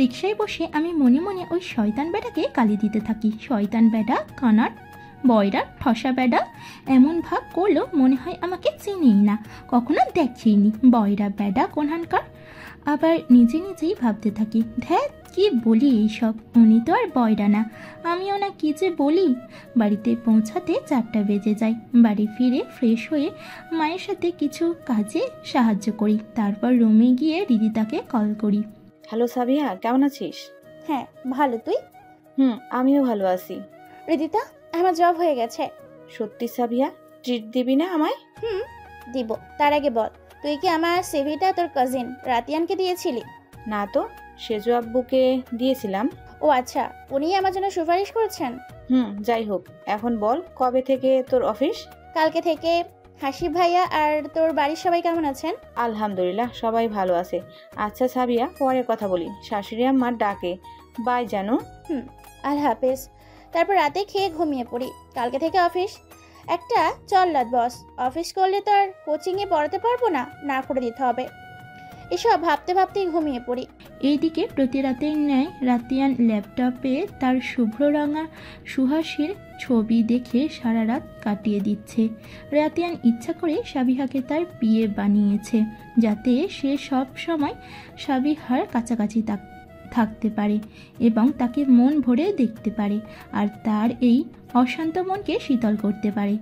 রিক্সায় বসে আমি মনে মনে ওই শয়তান বেটাকে গালি দিতে থাকি। শয়তান বেটা, কানার, বয়রা, ঠসা বেডা। এমন ভাব করলো মনে হয় আমাকে চিনিই না, কখনো দেখিনি। বয়রা বেডা কোনহানকার। আবার নিজে নিজেই ভাবতে থাকি, ধ্যাত কি বলি এইসব, উনি তো আর বয়রা না, আমিও না কি যে বলি। বাড়িতে পৌঁছাতে 4টা বেজে যায়। বাড়ি ফিরে ফ্রেশ হয়ে মায়ের সাথে কিছু কাজে সাহায্য করি। তারপর রুমে গিয়ে হৃদিতাকে কল করি। হ্যালো সাবিহা, কেমন আছিস? হ্যাঁ ভালো, তুই? আমিও ভালো আছি। হৃদিতা, আমার জব হয়ে গেছে। সত্যি সাবিহা? ট্রিট দিবি না আমায়? দিব। তার আগে বল, তুই কি আমার সিভিটা তোর কাজিন রাতিয়ানকে দিয়েছিলি? না তো, সেজু আব্বুকে দিয়েছিলাম। ও আচ্ছা, উনি আমার জন্য সুপারিশ করেছেন। যাই হোক, এখন বল, কবে থেকে তোর অফিস? কালকে থেকে। হাসিব ভাইয়া আর তোর বাড়ির সবাই কেমন আছেন? আলহামদুলিল্লাহ, সবাই ভালো আছে। আচ্ছা সাবিয়া, পরে কথা বলি, শাশুড়ি আম্মার ডাকে। বাই জানো। আল্লাহ হাফেজ। তারপর রাতে খেয়ে ঘুমিয়ে পড়ি। কালকে থেকে অফিস। একটা চল্লাদ বস, অফিস করলে তো আর কোচিংয়ে পড়াতে পারবো না, না করে দিতে হবে। এসব ভাবতে ভাবতেই ঘুমিয়ে পড়ি। এইদিকে প্রতি রাতের ন্যায় রাতিয়ান ল্যাপটপে তার শুভ্ররাঙা সুহাসীর ছবি দেখে সারা রাত কাটিয়ে দিচ্ছে। রাতিয়ান ইচ্ছা করে সাবিহাকে তার বিয়ে বানিয়েছে, যাতে সে সব সময় সাবিহার কাছাকাছি থাকতে পারে এবং তাকে মন ভরে দেখতে পারে আর তার এই অশান্ত মনকে শীতল করতে পারে।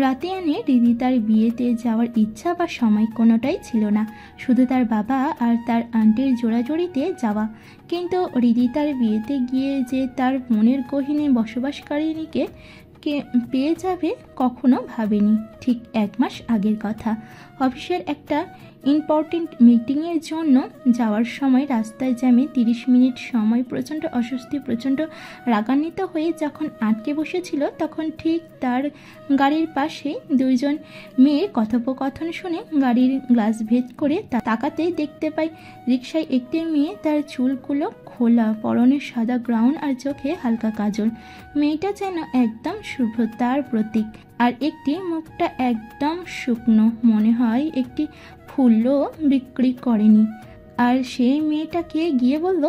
রাতিয়ানের রিদিতার বিয়েতে যাওয়ার ইচ্ছা বা সময় কোনোটাই ছিল না, শুধু তার বাবা আর তার আন্টির জোড়াজোড়িতে যাওয়া। কিন্তু রিদিতার বিয়েতে গিয়ে যে তার মনের গহীনে বসবাসকারিণীকে পেয়ে যাবে কখনো ভাবেনি। ঠিক 1 মাস আগের কথা, অফিসের একটা ইম্পর্টেন্ট মিটিংয়ের জন্য যাওয়ার সময় রাস্তায় জ্যামে 30 মিনিট সময়, প্রচণ্ড অস্বস্তি, প্রচণ্ড রাগান্বিত হয়ে যখন আটকে বসেছিল, তখন ঠিক তার গাড়ির পাশে 2 জন মেয়ের কথোপকথন শুনে গাড়ির গ্লাস ভেদ করে তাকাতে দেখতে পাই রিকশায় একটি মেয়ে, তার চুলগুলো খোলা, পরনে সাদা গ্রাউন আর চোখে হালকা কাজল। মেয়েটা যেন একদম শুভ্রতার প্রতীক, আর একটি মুখটা একদম শুকনো, মনে হয় একটি ফুলও বিক্রি করেনি। আর সেই মেয়েটাকে গিয়ে বলল,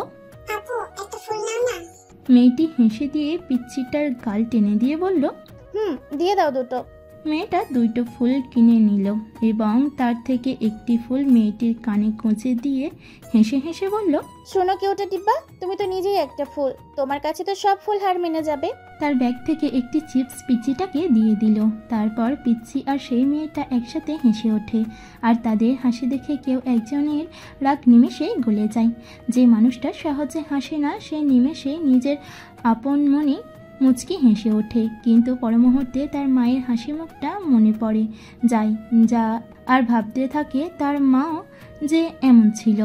মেয়েটি হেসে দিয়ে পিচ্ছিটার গাল টেনে দিয়ে বলল, দিয়ে দাও দুটো। মেয়েটা 2টো ফুল কিনে নিল এবং তার থেকে একটি ফুল মেয়েটির কানে গোঁজে দিয়ে হেসে হেসে বলল, শোনো কেউটা ডিব্বা, তুমি তো নিজেই একটা ফুল, তোমার কাছে তো সব ফুল হার মেনে যাবে। তার ব্যাগ থেকে একটি চিপস পিচ্ছিটাকে দিয়ে দিল। তারপর পিচ্ছি আর সেই মেয়েটা একসাথে হেসে ওঠে, আর তাদের হাসি দেখে কেউ একজনের রাগ নিমেষেই গলে যায়। যে মানুষটা সহজে হাসে না, সে নিমেষে নিজের আপন মনে মুচকি হেসে ওঠে, কিন্তু পরমুহূর্তে তার মায়ের হাসি মুখটা মনে পড়ে যা আর ভাবতে থাকে তার মাও যে এমন ছিল।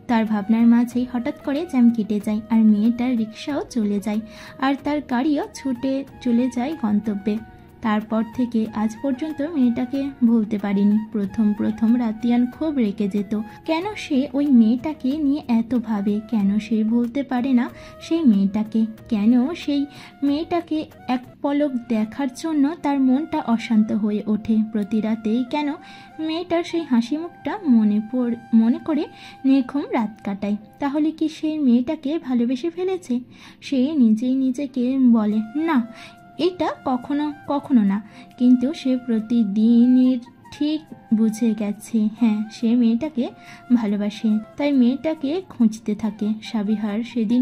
তার ভাবনার মাঝেই হঠাৎ করে জ্যাম কেটে যায়, আর মেয়েটার রিক্সাও চলে যায়, আর তার গাড়িও ছুটে চলে যায় গন্তব্যে। তারপর থেকে আজ পর্যন্ত মেয়েটাকে ভুলতে পারিনি। প্রথম রাতিয়ান খুব রেগে যেত, কেন সে ওই মেয়েটাকে নিয়ে এত ভাবে, কেন সে ভুলতে পারে না সেই মেয়েটাকে, কেন সেই মেয়েটাকে এক পলক দেখার জন্য তার মনটা অশান্ত হয়ে ওঠে প্রতি রাতেই, কেন মেয়েটার সেই হাসি মুখটা মনে করে নির্ঘুম রাত কাটায়। তাহলে কি সেই মেয়েটাকে ভালোবেসে ফেলেছে? সে নিজেই নিজেকে বলে, না, এটা কখনো না, কিন্তু সে প্রতিদিনের ঠিক বুঝে গেছে, হ্যাঁ, সে মেয়েটাকে ভালোবাসে। তাই মেয়েটাকে খুঁজতে থাকে। সাবিহার সেদিন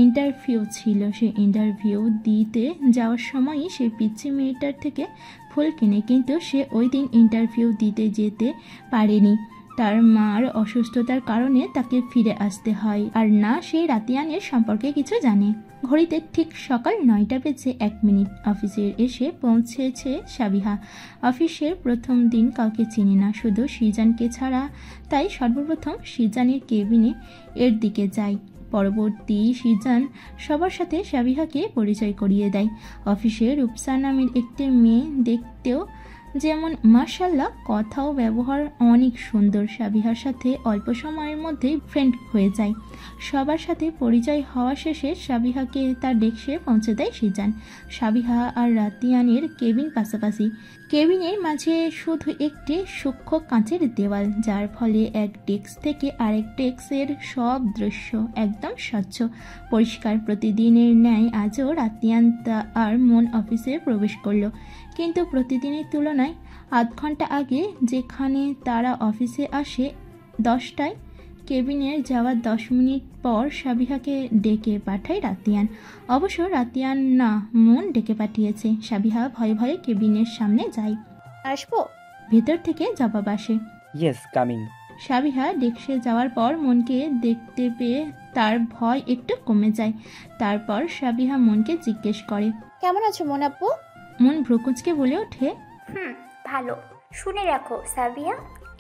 ইন্টারভিউ ছিল, সে ইন্টারভিউ দিতে যাওয়ার সময়ই সে পিচ্ছি মেয়েটার থেকে ফুল কিনে, কিন্তু সে ওই দিন ইন্টারভিউ দিতে যেতে পারেনি। তার মার অসুস্থতার কারণে তাকে ফিরে আসতে হয়, আর না সে রাতিয়ানের সম্পর্কে কিছু জানে। ঘড়িতে ঠিক সকাল 9টা বেজে 1 মিনিট। অফিসে এসে পৌঁছেছে সাবিহা। অফিসের প্রথম দিন কাউকে চিনে না, শুধু সিজানকে ছাড়া। তাই সর্বপ্রথম সিজানের কেবিনে এর দিকে যায়। পরবর্তী সিজান সবার সাথে সাবিহাকে পরিচয় করিয়ে দেয়। অফিসে রূপসা নামের একটি মেয়ে, দেখতেও যেমন মাশাআল্লাহ, কথাও ব্যবহার অনেক সুন্দর। সাবিহার সাথে অল্প সময়ের মধ্যেই ফ্রেন্ড হয়ে যায়। সবার সাথে পরিচয় হওয়া শেষে সাবিহাকে তার ডেস্কে পৌঁছে দেয় সিজান। সাবিহা আর রাতিয়ানের কেবিন পাশাপাশি। কেবিনের মাঝে শুধু একটি সূক্ষ্ম কাঁচের দেওয়াল, যার ফলে এক ডেস্ক থেকে আরেক ডেস্কের সব দৃশ্য একদম স্বচ্ছ পরিষ্কার। প্রতিদিনের ন্যায় আজও রাতিয়ান আর মন অফিসে প্রবেশ করলো, কিন্তু প্রতিদিনের তুলনায় আধ ঘন্টা আগে। যেখানে তারা অফিসে আসে 10টায়, কেবিনের যাওয়ার 10 মিনিট পর সাবিহাকে ডেকে পাঠায় রাতিয়ান। অবশ্য রাতিয়ান না, মন ডেকে পাঠিয়েছে। সাবিহা ভয়ে ভয়ে কেবিনের সামনে যায়। আসবো? ভেতর থেকে জবাব আসে, ইয়েস, কামিং। সাবিহা ডেস্কে যাওয়ার পর মনকে দেখতে পেয়ে তার ভয় একটু কমে যায়। তারপর সাবিহা মনকে জিজ্ঞেস করে, কেমন আছো মন আপু? মন ভ্রুকুঁচকে বলে ওঠে, ভালো। শুনে রাখো সাবিয়া,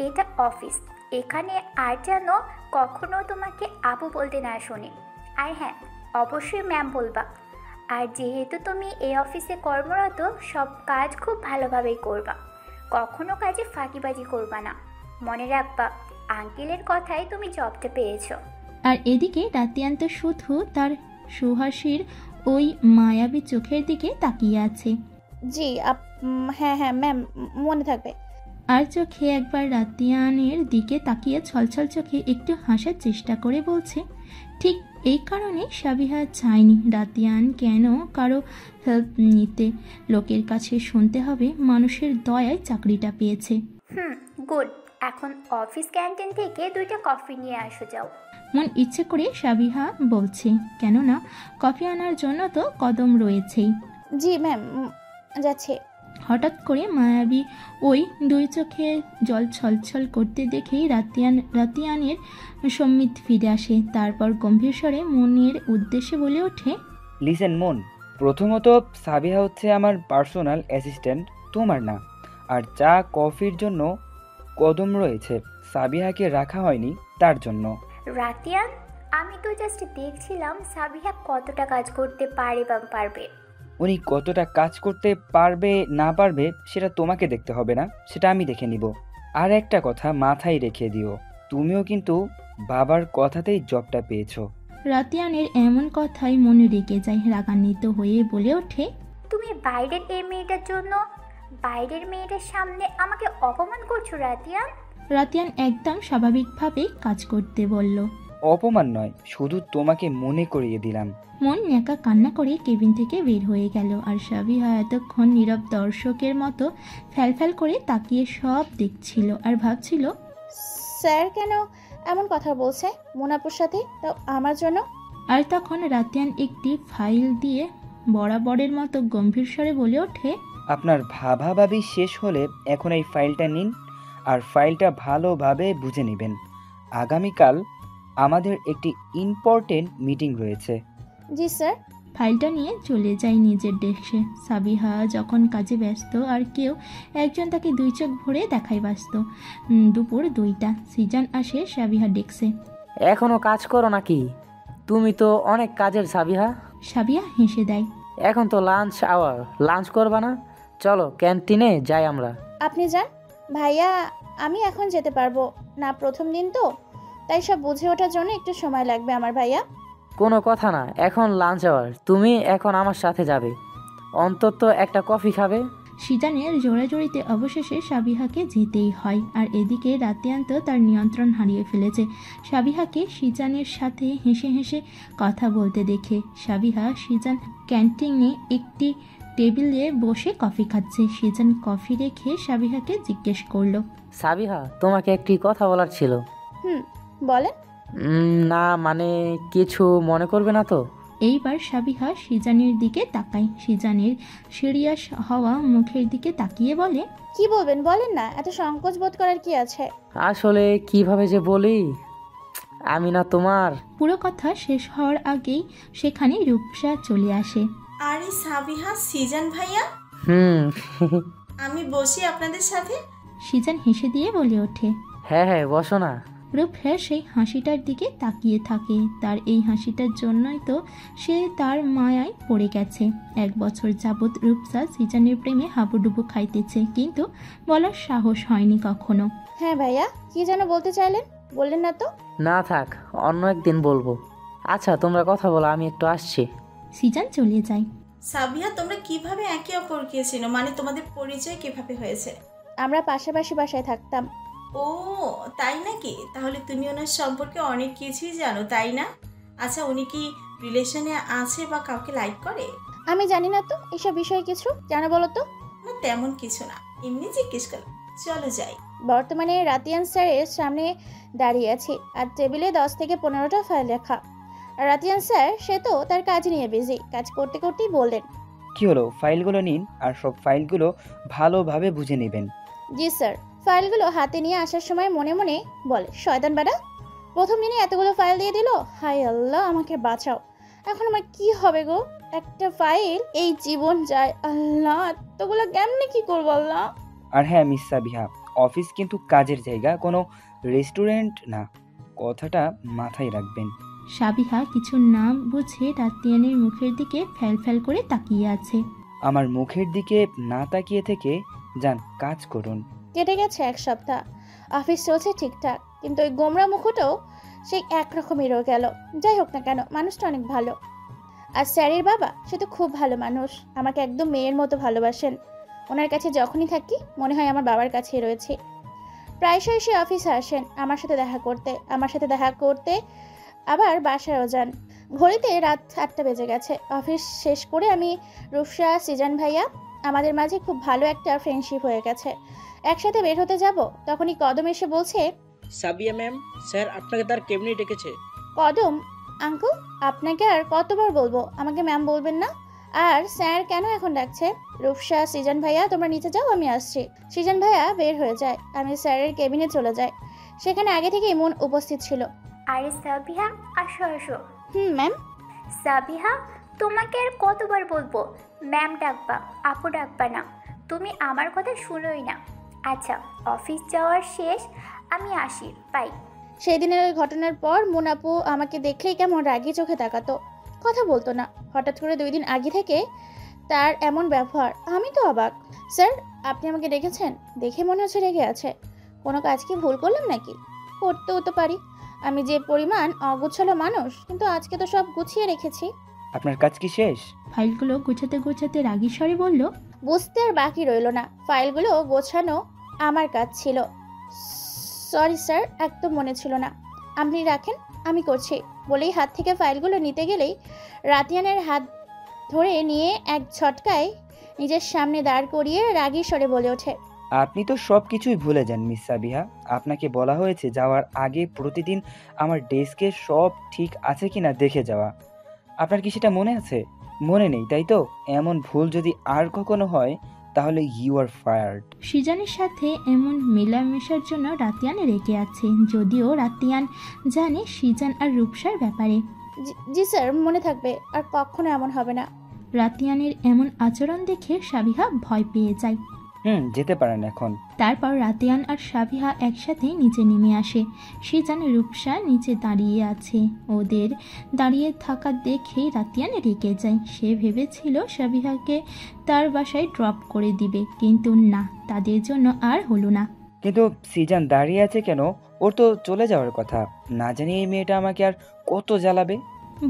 এটা অফিস, এখানে আর যেন কখনো তোমাকে আপু বলতে না শুনি। আর হ্যাঁ, অবশ্যই ম্যাম বলবা। আর যেহেতু তুমি এই অফিসে কর্মরত, সব কাজ খুব ভালোভাবেই করবা, কখনো কাজে ফাঁকিবাজি করবা না। মনে রাখবা, আঙ্কেলের কথায় তুমি জবটা পেয়েছো। আর এদিকে রাতিয়ান তো শুধু তার সুহাসীর ওই মায়াবী চোখের দিকে তাকিয়ে আছে। জি হ্যাঁ ম্যাম, মনে থাকবে। আর চোখে একবার রাতিয়ানের দিকে তাকিয়ে ছলছল চোখে একটু হাসার চেষ্টা করে বলছে, ঠিক এই কারণে সাবিহা চায়নি রাতিয়ান কেন কারো হেল্প নিতে, লোকের কাছে শুনতে হবে মানুষের দয়ায় চাকরিটা পেয়েছে। গুড। এখন অফিস ক্যান্টিন থেকে 2টা কফি নিয়ে আসো যাও। মন ইচ্ছে করে সাবিহা বলছে, কেননা কফি আনার জন্য তো কদম রয়েছেই। জি ম্যাম, যাচ্ছে। হঠাৎ করে মায়াবী ওই দুই চোখে জল ছলছল করতে দেখেই রাতিয়ানের সম্মিত ফিরে আসে। তারপর গম্ভীর স্বরে মনের উদ্দেশ্যে বলে ওঠে, লিসেন মন, প্রথমত সাবিহা হচ্ছে আমার পার্সোনাল অ্যাসিস্ট্যান্ট, তোমার না। আর চা কফির জন্য কদম রয়েছে, সাবিহাকে রাখা হয়নি তার জন্য। রাতিয়ান, আমি তো জাস্ট দেখছিলাম সাবিহা কতটা কাজ করতে পারে বা পারবে। উনি কতটা কাজ করতে পারবে না পারবে সেটা তোমাকে দেখতে হবে না, সেটা আমি দেখে নিব। আর একটা কথা মাথায় রেখে দিও, তুমিও কিন্তু বাবার কথাতেই জবটা পেয়েছো। রাতিয়ানের এমন কথাই মনে রেখে যায়। রাগান্বিত হয়ে বলে ওঠে, তুমি বাইরের এই মেয়েটার জন্য বাইরের মেয়েটার সামনে আমাকে অপমান করছো রাতিয়ান। রাতিয়ান একদম স্বাভাবিকভাবেই কাজ করতে বলল। অপমান নয়, শুধু তোমাকে মনে করিয়ে দিলাম। মন একা কান্না করে কেবিন থেকে বের হয়ে গেল। আর সাবিহা এতক্ষণ নীরব দর্শকের মতো ফ্যালফ্যাল করে তাকিয়ে সব দেখছিল আর ভাবছিল, স্যার কেন এমন কথা বলছে মোনাপুর সাথে, তাও আমার জন্য। আর তখন রাতিয়ান একটি ফাইল দিয়ে বরাবরের মতো গম্ভীর স্বরে বলে ওঠে, আপনার ভাবাভাবি শেষ হলে এখন এই ফাইলটা নিন আর ফাইলটা ভালোভাবে বুঝে নেবেন। আগামীকাল আমাদের একটি ইম্পর্টেন্ট মিটিং রয়েছে। জি স্যার। ফাইলটা নিয়ে চলে যায় নিজের ডেস্কে। সাবিহা যখন কাজে ব্যস্ত আর কেউ একজন তাকে 2 চোখ ভরে দেখায় ব্যস্ত। দুপুর 2টা সিজন আসে সাবিহা ডেস্কে। এখনো কাজ করো নাকি? তুমি তো অনেক কাজের সাবিহা। সাবিহা হেসে দেয়, এখন তো লাঞ্চ আওয়ার, লাঞ্চ করবা না? চলো ক্যান্টিনে যাই আমরা। আপনি যান ভাইয়া, আমি এখন যেতে পারবো না, প্রথম দিন তো, তাই সব বুঝে ওঠার জন্য একটু সময় লাগবে আমার ভাইয়া। কোনো কথা না, এখন লাঞ্চ আওয়ার, তুমি এখন আমার সাথে যাবে, অন্তত একটা কফি খাবে। সিজানের জোড়াজড়িতে অবশেষে সাবিহাকে যেতেই হয়। আর এদিকে রাতিয়ান তো তার নিয়ন্ত্রণ হারিয়ে ফেলেছে। সাবিহাকে সিজানের সাথে হেসে হেসে কথা বলতে দেখে সাবিহা সিজান ক্যান্টিনে একটি টেবিলে বসে কফি খাচ্ছে। সিজান কফি রেখে সাবিহাকে জিজ্ঞেস করলো, সাবিহা, তোমাকে একটি কথা বলার ছিল। বলেন। না মানে কিছু মনে করবে না তো? এইবার সাবিহা সিজানের দিকে তাকায়। সিজানের সিরিয়াস হওয়া মুখের দিকে তাকিয়ে বলে, কি বলবেন বলেন না, এত সংকোচ বোধ করার কি আছে? আসলে কিভাবে যে বলি, আমি না তোমার। পুরো কথা শেষ হওয়ার আগেই সেখানে রূপসা চলে আসে। আরে সাবিহা, সিজান ভাইয়া, আমি বসি আপনাদের সাথে। সিজান হেসে দিয়ে বলে ওঠে, হ্যাঁ হ্যাঁ বসো না। রূপসা সেই হাসিটার দিকে তাকিয়ে থাকে। তার এই হাসিটার জন্যই তো সে তার মায়ায় পড়ে গেছে। 1 বছর যাবৎ রূপসা সিজানের প্রেমে হাবুডুবু খাইতেছে, কিন্তু বলার সাহস হয়নি কখনো। হ্যাঁ ভাইয়া, কি যেন বলতে চাইলেন, বললেন না তো? না থাক, অন্য একদিন বলবো। আচ্ছা তোমরা কথা বলো, আমি একটু আসছি। সিজান চলে যায়। সাবিহা, তোমরা কিভাবে একে অপরকে চেনো, মানে তোমাদের পরিচয় কিভাবে হয়েছে? আমরা পাশাপাশি বাসায় থাকতাম। ও তাই নাকি? তাহলে তুমি ওনার সম্পর্কে অনেক কিছুই জানো, তাই না? আচ্ছা, উনি কি রিলেশনে আছে বা কাউকে লাইক করে? আমি জানি না তো এসব বিষয়ে কিছু, কেন বলো তো? না তেমন কিছু না, এমনি জিজ্ঞেস করলাম। চলো যাই। বর্তমানে রাতিয়ান স্যারের সামনে দাঁড়িয়ে আছি আর টেবিলে 10 থেকে 15টা ফাইল রাখা। আর রাতিয়ান স্যার সে তো তার কাজ নিয়ে বিজি, কাজ করতে করতেই বললেন, কি হলো, ফাইলগুলো নিন আর সব ফাইলগুলো ভালোভাবে বুঝে নেবেন। জি স্যার। ফাইলগুলো হাতে নিয়ে আসার সময় মনে মনে বলে, শয়তান বেটা, প্রথম দিনে এতগুলো ফাইল দিয়ে দিল, হাই আল্লাহ আমাকে বাঁচাও, এখন আমার কি হবে গো? একটা ফাইল, এই জীবন যায়, আল্লাহ এতগুলো কেমনে কি করবো আল্লাহ। আর হ্যাঁ মিস সাবিহা, অফিস কিন্তু কাজের জায়গা, কোনো রেস্টুরেন্ট না, কথাটা মাথায় রাখবেন। সাবিহা কিছু না বুঝে রাতিয়ানের মুখের দিকে ফ্যাল করে তাকিয়ে আছে। আমার মুখের দিকে না তাকিয়ে থেকে যান, কাজ করুন। কেটে গেছে 1 সপ্তাহ, অফিস চলছে ঠিকঠাক, কিন্তু ওই গোমরা মুখটাও সেই একরকমই রয়ে গেল। যাই হোক না কেন, মানুষটা অনেক ভালো। আর স্যারের বাবা সে তো খুব ভালো মানুষ, আমাকে একদম মেয়ের মতো ভালোবাসেন। ওনার কাছে যখনই থাকি মনে হয় আমার বাবার কাছেই রয়েছে। প্রায়শই সে অফিসে আসেন আমার সাথে দেখা করতে আবার বাসায়ও যান। ঘড়িতে রাত 8টা বেজে গেছে। অফিস শেষ করে আমি, রূপসা, সিজান ভাইয়া, আমাদের মাঝে খুব ভালো একটা ফ্রেন্ডশিপ হয়ে গেছে। একসাথে বের হতে যাব, তখনই কদম এসে বলছে, সাবিয়া ম্যাম, স্যার আপনাকে তার কেবিনে ডেকেছে। কদম আঙ্কেল, আপনাকে আর কতবার বলবো আমাকে ম্যাম বলবেন না? আর স্যার কেন এখন ডাকছে? রূপসা, সিজান ভাইয়া, তোমরা নিচে যাও, আমি আসছি। সিজান ভাইয়া বের হয়ে যায়। আমি স্যারের কেবিনে চলে যাই। সেখানে আগে থেকেই মন উপস্থিত ছিল। আরে সাবিহা, আসো আসো। ম্যাম। সাবিহা, তোমাকে আর কতবার বলবো ম্যাম ডাকবা, আপু ডাকবা না? তুমি আমার কথা শুনোই না। আচ্ছা, অফিস যাওয়ার শেষ, আমি আসি, বাই। সেই দিনের ওই ঘটনার পর মুন আপু আমাকে দেখলেই কেমন রাগি চোখে তাকাতো, কথা বলতো না। হঠাৎ করে 2 দিন আগে থেকে তার এমন ব্যবহার, আমি তো অবাক। স্যার, আপনি আমাকে ডেকেছেন? দেখে মনে হচ্ছে রেগে আছে। কোনো কাজ কি ভুল করলাম নাকি? করতেও তো পারি, আমি যে পরিমাণ অগুছালো মানুষ, কিন্তু আজকে তো সব গুছিয়ে রেখেছি। আপনার কাজ কি শেষ? ফাইলগুলো গোছাতে গোছাতে রাগী স্বরে বলল, বুঝতে আর বাকি রইল না, ফাইলগুলো গোছানো আমার কাজ ছিল। সরি স্যার, একদম মনে ছিল না। আপনি রাখেন, আমি করছি বলেই হাত থেকে ফাইলগুলো নিতে গেলেই রাতিয়ানের হাত ধরে নিয়ে এক ঝটকায় নিজের সামনে দাঁড় করিয়ে রাগী স্বরে বলে ওঠে, আপনি তো সব কিছুই ভুলে যান মিস সাবিহা। আপনাকে বলা হয়েছে যাওয়ার আগে প্রতিদিন আমার ডেস্কে সব ঠিক আছে কিনা দেখে যাওয়া। আপনার কি সেটা মনে আছে? মনে নেই, তাই তো? এমন ভুল যদি আর কখনো হয় তাহলে ইউ আর ফায়ার্ড। সিজানের সাথে এমন মেলামেশার জন্য রাতিয়ান রেগে আছে, যদিও রাতিয়ান জানে সিজান আর রূপসার ব্যাপারে। জি স্যার, মনে থাকবে, আর কখনো এমন হবে না। রাতিয়ানের এমন আচরণ দেখে সাবিহা ভয় পেয়ে যায়। যেতে পারেন এখন। তারপর রাতিয়ান আর সাবিহা একসাথে নিচে নেমে আসে। সিজান, রূপসা নিচে দাঁড়িয়ে আছে। ওদের দাঁড়িয়ে থাকা দেখে রাতিয়ান রেগে যায়। সে ভেবেছিল সাবিহাকে তার বাসায় ড্রপ করে দিবে, কিন্তু না, তাদের জন্য আর হলো না। কিন্তু সিজান দাঁড়িয়ে আছে কেন? ওর তো চলে যাওয়ার কথা। না জানি এই মেয়েটা আমাকে আর কত জ্বালাবে।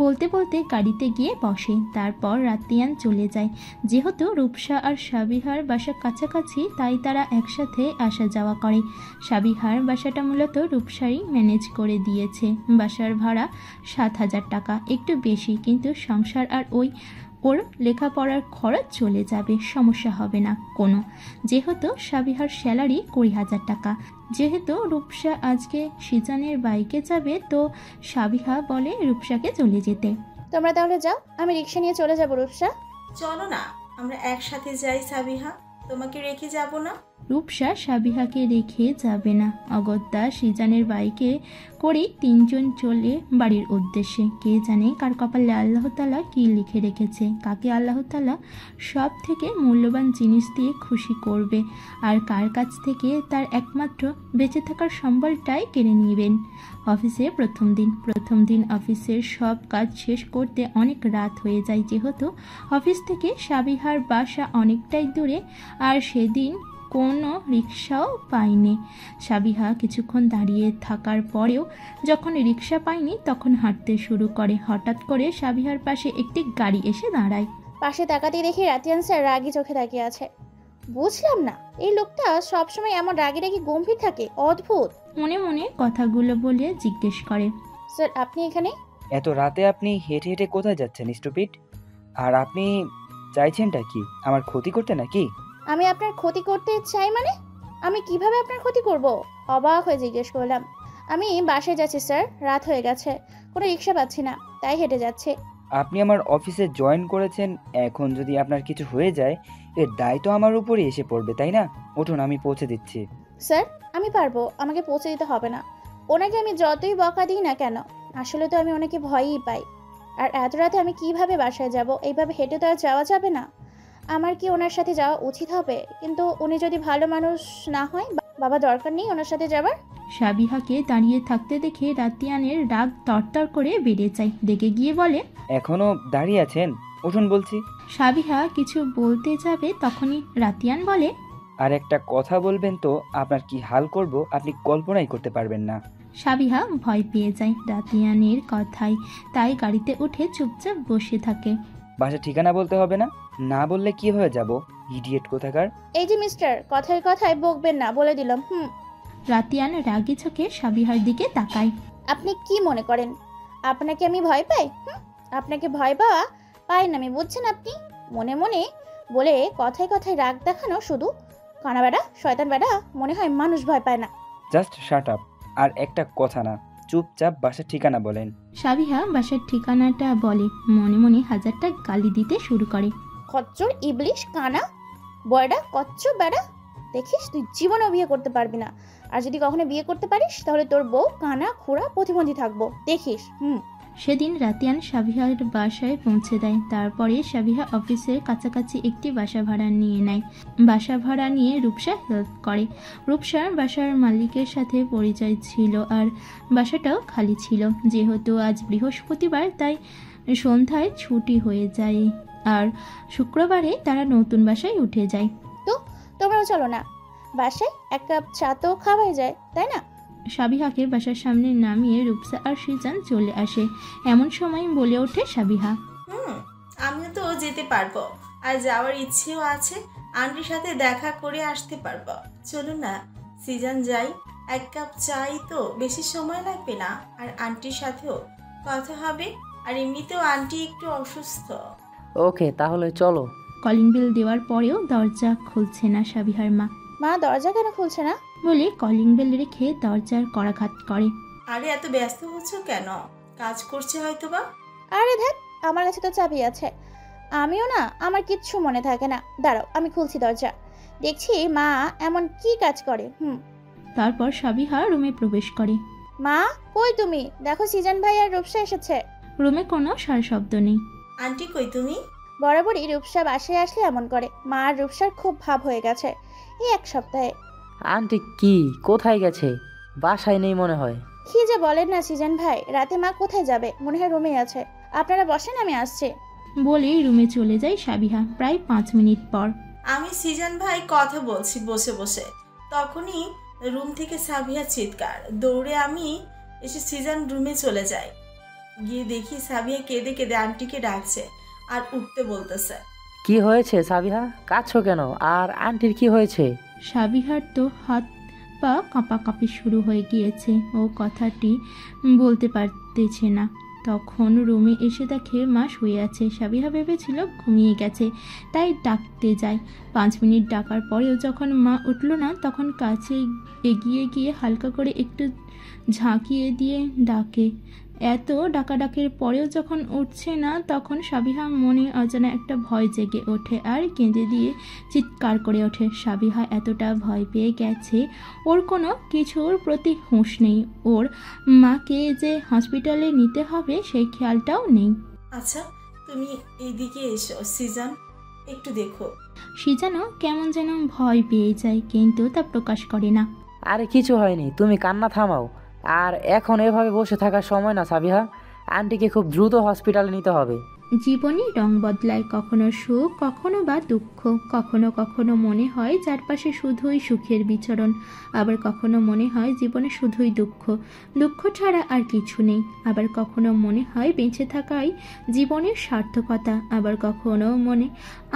বলতে বলতে গাড়িতে গিয়ে বসে। তারপর রাতিয়ান চলে যায়। যেহেতু রূপসা আর সাবিহার বাসা কাছাকাছি, তাই তারা একসাথে আসা যাওয়া করে। সাবিহার বাসাটা মূলত রূপসাই ম্যানেজ করে দিয়েছে। বাসার ভাড়া 7,000 টাকা, একটু বেশি, কিন্তু সংসার আর ওর লেখাপড়ার খরচ চলে যাবে, সমস্যা হবে না কোনো। যেহেতু সাবিহার স্যালারি 20,000 টাকা। যেহেতু রূপসা আজকে সিজানের বাইকে যাবে, তো সাবিহা বলে রূপসাকে চলে যেতে। তোমরা তাহলে যাও, আমি রিক্সা নিয়ে চলে যাব। রূপসা, চলো না, আমরা একসাথে যাই। সাবিহা, তোমাকে রেখে যাব না। রূপসা সাবিহাকে রেখে যাবে না। অগত্যা সিজানের বাইকে করেই 3 জন চলে বাড়ির উদ্দেশ্যে। কে জানে কার কপালে আল্লাহ তাআলা কি লিখে রেখেছে, কাকে আল্লাহ তাআলা সব থেকে মূল্যবান জিনিস দিয়ে খুশি করবে, আর কার কাছ থেকে তার একমাত্র বেঁচে থাকার সম্বলটাই কেড়ে নেবেন। অফিসে প্রথম দিন অফিসের সব কাজ শেষ করতে অনেক রাত হয়ে যায়। যেহেতু অফিস থেকে সাবিহার বাসা অনেকটাই দূরে, আর সেদিন কোনো রিক্সাও পায়নি। সাবিহা কিছুক্ষণ দাঁড়িয়ে থাকার পরেও যখন রিক্সা পায়নি, তখন হাঁটতে শুরু করে। হঠাৎ করে সাবিহার পাশে একটি গাড়ি এসে দাঁড়ায়। পাশে তাকাতেই দেখি রাতিয়ান স্যার রাগি চোখে তাকিয়ে আছে। বুঝলাম না, এই লোকটা সবসময় এমন রাগি রাগি গম্ভীর থাকে, অদ্ভুত। মনে মনে কথাগুলো বলে জিজ্ঞেস করে, স্যার আপনি এখানে? এত রাতে আপনি হেঁটে হেঁটে কোথায় যাচ্ছেন স্টুপিড? আর আপনি চাইছেনটা কি? আমার ক্ষতি করতে নাকি? আমি আপনার ক্ষতি করতে চাই মানে? আমি কিভাবে আপনার ক্ষতি করব? অবাক হয়ে জিজ্ঞেস করলাম। আমি বাসায় যাচ্ছি স্যার, রাত হয়ে গেছে, কোনো রিক্সা পাচ্ছি না, তাই হেঁটে যাচ্ছি। আপনি আমার অফিসে জয়েন করেছেন, এখন যদি আপনার কিছু হয়ে যায় এর দায় তো আমার উপরই এসে পড়বে, তাই না? উঠুন, আমি পৌঁছে দিচ্ছি। স্যার আমি পারবো, আমাকে পৌঁছে দিতে হবে না। ওনাকে আমি যতই বকা দিই না কেন, আসলে তো আমি ওনাকে ভয়ই পাই। আর এত রাতে আমি কিভাবে বাসায় যাব? এইভাবে হেঁটে তো আর যাওয়া যাবে না। আমার কি ওনার সাথে যাওয়া উচিত হবে? কিন্তু উনি যদি ভালো মানুষ না হয়, বাবা দরকার নেই ওনার সাথে যাবার। সাবিহাকে দাঁড়িয়ে থাকতে দেখে রাতিয়ানের রাগ তরতর করে বেড়ে যায়। রেগে গিয়ে বলে, এখনো দাঁড়িয়ে আছেন? উঠুন বলছি। সাবিহা কিছু বলতে যাবে, তখনই রাতিয়ান বলে, আর একটা কথা বলবেন তো আপনার কি হাল করব আপনি কল্পনাই করতে পারবেন না। সাবিহা ভয় পেয়ে যায় রাতিয়ানের কথায়, তাই গাড়িতে উঠে চুপচাপ বসে থাকে। বাসা ঠিকানা বলতে হবে না, না বললে কি হয়ে যাব? ইডিয়েট কোথাকার। এই যে মিস্টার, কথায় কথায় বকবেন না, বলে দিলাম। রাতিয়ান রাগী চোখে সাবিহার দিকে তাকায়। আপনি কি মনে করেন আপনাকে আমি ভয় পাই? আপনাকে ভয় পাওয়া পাই না আমি, বুঝছেন? আপনি মনে মনে বলে কথায় কথায় রাগ দেখানো শুধু কানা বেড়া, শয়তান বেড়া, মনে হয় মানুষ ভয় পায় না। জাস্ট শাট আপ, আর একটা কথা না, চুপচাপ বাসার ঠিকানা বলেন। সাবিহা বাসার ঠিকানাটা বলে, মনে মনে হাজারটা গালি দিতে শুরু করে। খচ্চর, ইবলিশ, কানা বয়ডা, কচ্চর বেড়া, দেখিস তুই জীবনেও বিয়ে করতে পারবি না। আর যদি কখনো বিয়ে করতে পারিস তাহলে তোর বউ কানা খুঁড়া প্রতিবন্ধী থাকবো, দেখিস। সেদিন রাতিয়ান সাবিহার বাসায় পৌঁছে দেয়। তারপরে সাবিহা অফিসের কাছাকাছি একটি বাসা ভাড়া নিয়ে নেয়। বাসা ভাড়া নিয়ে রূপসা হেল্প করে। রূপসার বাসার মালিকের সাথে পরিচয় ছিল আর বাসাটাও খালি ছিল। যেহেতু আজ বৃহস্পতিবার তাই সন্ধ্যায় ছুটি হয়ে যায় আর শুক্রবারে তারা নতুন বাসায় উঠে যায়। তো তোমরাও চলো না, বাসায় এক কাপ চা তো খাওয়াই যায়, তাই না? সাবিহাকে বাসার সামনে নামিয়ে রূপসা আর সিজান চলে আসে। এমন সময় বলে ওঠে সাবিহা, আমিও তো যেতে পারবো, আর যাওয়ার ইচ্ছেও আছে। আন্টির সাথে দেখা করে আসতে পারবো। চলো না সিজান, যাই। এক কাপ চাই তো, বেশি সময় লাগবে না, আর আন্টির সাথেও কথা হবে। আর এমনিতেও আন্টি একটু অসুস্থ। ওকে, তাহলে চলো। কলিং বেল দেওয়ার পরেও দরজা খুলছে না সাবিহার মা। মা দরজা কেন খুলছে না বলে কলিং বেল রেখে দরজার কড়াঘাত করে। আরে এত ব্যস্ত হচ্ছ কেন? কাজ করছে হয়তো বা। আরে দেখ, আমার কাছে তো চাবি আছে। আমিও না, আমার কিচ্ছু মনে থাকে না। দাঁড়াও, আমি খুলছি দরজা। দেখছি মা এমন কি কাজ করে। তারপর সাবিহা রুমে প্রবেশ করে। মা কই তুমি? দেখো সিজান ভাই আর রূপসা এসেছে। রুমে কোনো সারা শব্দ নেই। আন্টি কই তুমি? বরাবরই রূপসা বাসায় আসলে এমন করে। মা আর রূপসার খুব ভাব হয়ে গেছে এই এক সপ্তাহে। আন্টি কি কোথায় গেছে? বাসায় নেই মনে হয়। কি যে বলেন না সিজান ভাই, রাতে মা কোথায় যাবে? মনে হয় রুমে আছে। আপনারা বসেন, আমি আসছি। বলেই রুমে চলে যায় সাবিহা। প্রায় 5 মিনিট পর আমি সিজান ভাই কথা বলছি বসে বসে, তখনই রুম থেকে সাবিহা চিৎকার। দৌড়ে আমি এসে সিজান রুমে চলে যাই। গিয়ে দেখি সাবিহা কেঁদে কেঁদে আন্টিকে ডাকছে আর উঠতে বলতেছে। কি হয়েছে সাবিহা? কাঁদছো কেন? আর আন্টির কি হয়েছে? সাবিহার তো হাত পা কাঁপাকাঁপি শুরু হয়ে গিয়েছে। ও কথাটি বলতে পারতেছে না। তখন রুমে এসে দেখে মা শুয়ে আছে। সাবিহা ভেবেছিল ঘুমিয়ে গেছে, তাই ডাকতে যায়। 5 মিনিট ডাকার পরেও যখন মা উঠল না, তখন কাছে এগিয়ে গিয়ে হালকা করে একটু ঝাঁকিয়ে দিয়ে ডাকে। এত ডাকাডাকের পরেও যখন উঠছে না, তখন সাবিহা মনে অজানা একটা ভয় জেগে ওঠে আর কেঁদে দিয়ে চিৎকার করে ওঠে। সাবিহা এতটা ভয় পেয়ে গেছে, ওর কোনো কিছুর প্রতি হুঁশ নেই। ওর মাকে যে হসপিটালে নিতে হবে সেই খেয়ালটাও নেই। আচ্ছা তুমি এইদিকে এসো সিজান, একটু দেখো। সিজানও কেমন যেন ভয় পেয়ে যায়, কিন্তু তা প্রকাশ করে না। আরে কিছু হয়নি, তুমি কান্না থামাও। আর এখন এভাবে বসে থাকার সময় না সাবিহা, আন্টিকে খুব দ্রুত হসপিটালে নিতে হবে। জীবনে রং বদলায়, কখনো সুখ, কখনো বা দুঃখ। কখনো কখনো মনে হয় চারপাশে শুধুই সুখের বিচরণ, আবার কখনো মনে হয় জীবনে শুধুই দুঃখ, দুঃখ ছাড়া আর কিছু নেই। আবার কখনো মনে হয় বেঁচে থাকাই জীবনের সার্থকতা। আবার কখনো মনে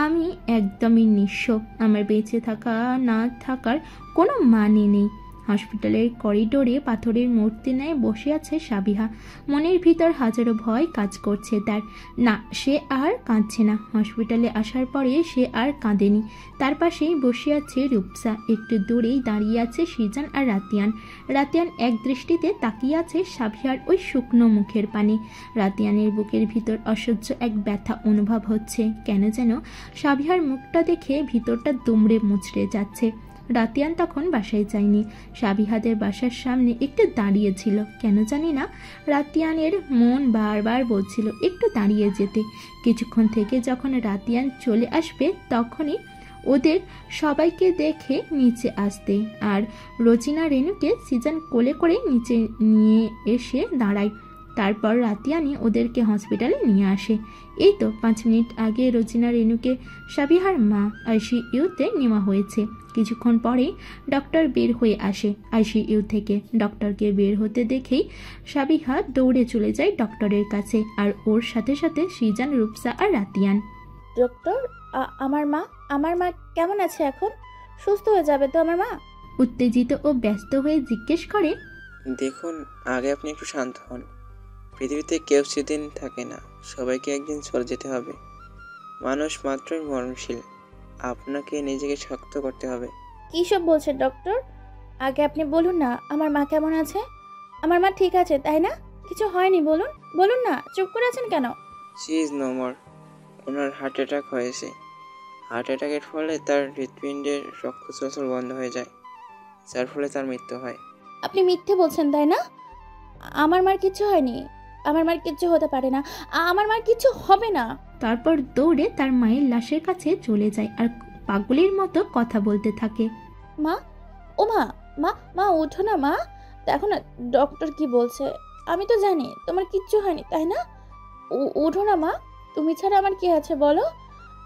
আমি একদমই নিঃস্ব, আমার বেঁচে থাকা না থাকার কোনো মানে নেই। হসপিটালের করিডোরে পাথরের মূর্তি ন্যায় বসে আছে সাবিহা। মনের ভিতর হাজারো ভয় কাজ করছে তার। না, সে আর কাঁদছে না। হসপিটালে আসার পরে সে আর কাঁদেনি। তার পাশেই বসে আছে রূপসা। একটু দূরেই দাঁড়িয়ে আছে সিজান আর রাতিয়ান। রাতিয়ান এক দৃষ্টিতে তাকিয়ে আছে সাবিহার ওই শুকনো মুখের পানে। রাতিয়ানের বুকের ভিতর অসহ্য এক ব্যথা অনুভব হচ্ছে। কেন যেন সাবিহার মুখটা দেখে ভিতরটা দুমড়ে মুচড়ে যাচ্ছে। রাতিয়ান তখন বাসায় যায়নি, সাবিহাদের বাসার সামনে একটু দাঁড়িয়েছিল। কেন জানি না রাতিয়ানের মন বারবার বলছিল একটু দাঁড়িয়ে যেতে। কিছুক্ষণ থেকে যখন রাতিয়ান চলে আসবে, তখনই ওদের সবাইকে দেখে নিচে আসতে, আর রোজিনা রেনুকে সিজান কোলে করে নিচে নিয়ে এসে দাঁড়ায়। তারপর রাতিয়ানি ওদেরকে হসপিটালে নিয়ে আসে। এই তো 5 মিনিট আগে রোজিনা রেনুকে সাবিহার মা আইসিইউতে নেওয়া হয়েছে। কিছুক্ষণ পরেই ডক্টর বের হয়ে আসে আইসিইউ থেকে। ডক্টরকে বের হতে দেখেই সাবিহা দৌড়ে চলে যায় ডক্টরের কাছে, আর ওর সাথে সাথে সিজান, রূপসা আর রাতিয়ান। ডক্টর, আমার মা কেমন আছে এখন? সুস্থ হয়ে যাবে তো আমার মা? উত্তেজিত ও ব্যস্ত হয়ে জিজ্ঞেস করে। দেখুন, আগে আপনি একটু শান্ত হন। পৃথিবীতে কেউ সেদিন থাকে না, সবাইকে একদিন চলে যেতে হবে। মানুষ মাত্রই মরণশীল। আপনাকে নিজেকে শক্ত করতে হবে। কী সব বলছেন ডক্টর? আগে আপনি বলুন না আমার মা কেমন আছে। আমার মা ঠিক আছে তাই না? কিছু হয়নি? বলুন বলুন না, চুপ করে আছেন কেন? She is no more. ওনার হার্ট অ্যাটাক হয়েছে। হার্ট অ্যাটাকের ফলে তার হৃৎপিণ্ডের রক্ত চলাচল বন্ধ হয়ে যায়, যার ফলে তার মৃত্যু হয়। আপনি মিথ্যে বলছেন তাই না? আমার মার কিছু হয়নি, আমার মার কিচ্ছু হতে পারে না, আমার মার কিছু হবে না। তারপর দৌড়ে তার মায়ের লাশের কাছে চলে যায় আর পাগলের মতো কথা বলতে থাকে। মা, ও মা, মা মা ওঠো না মা, দেখো না ডক্টর কি বলছে। আমি তো জানি তোমার কিচ্ছু হয়নি তাই না? ওঠো না মা, তুমি ছাড়া আমার কি আছে বলো?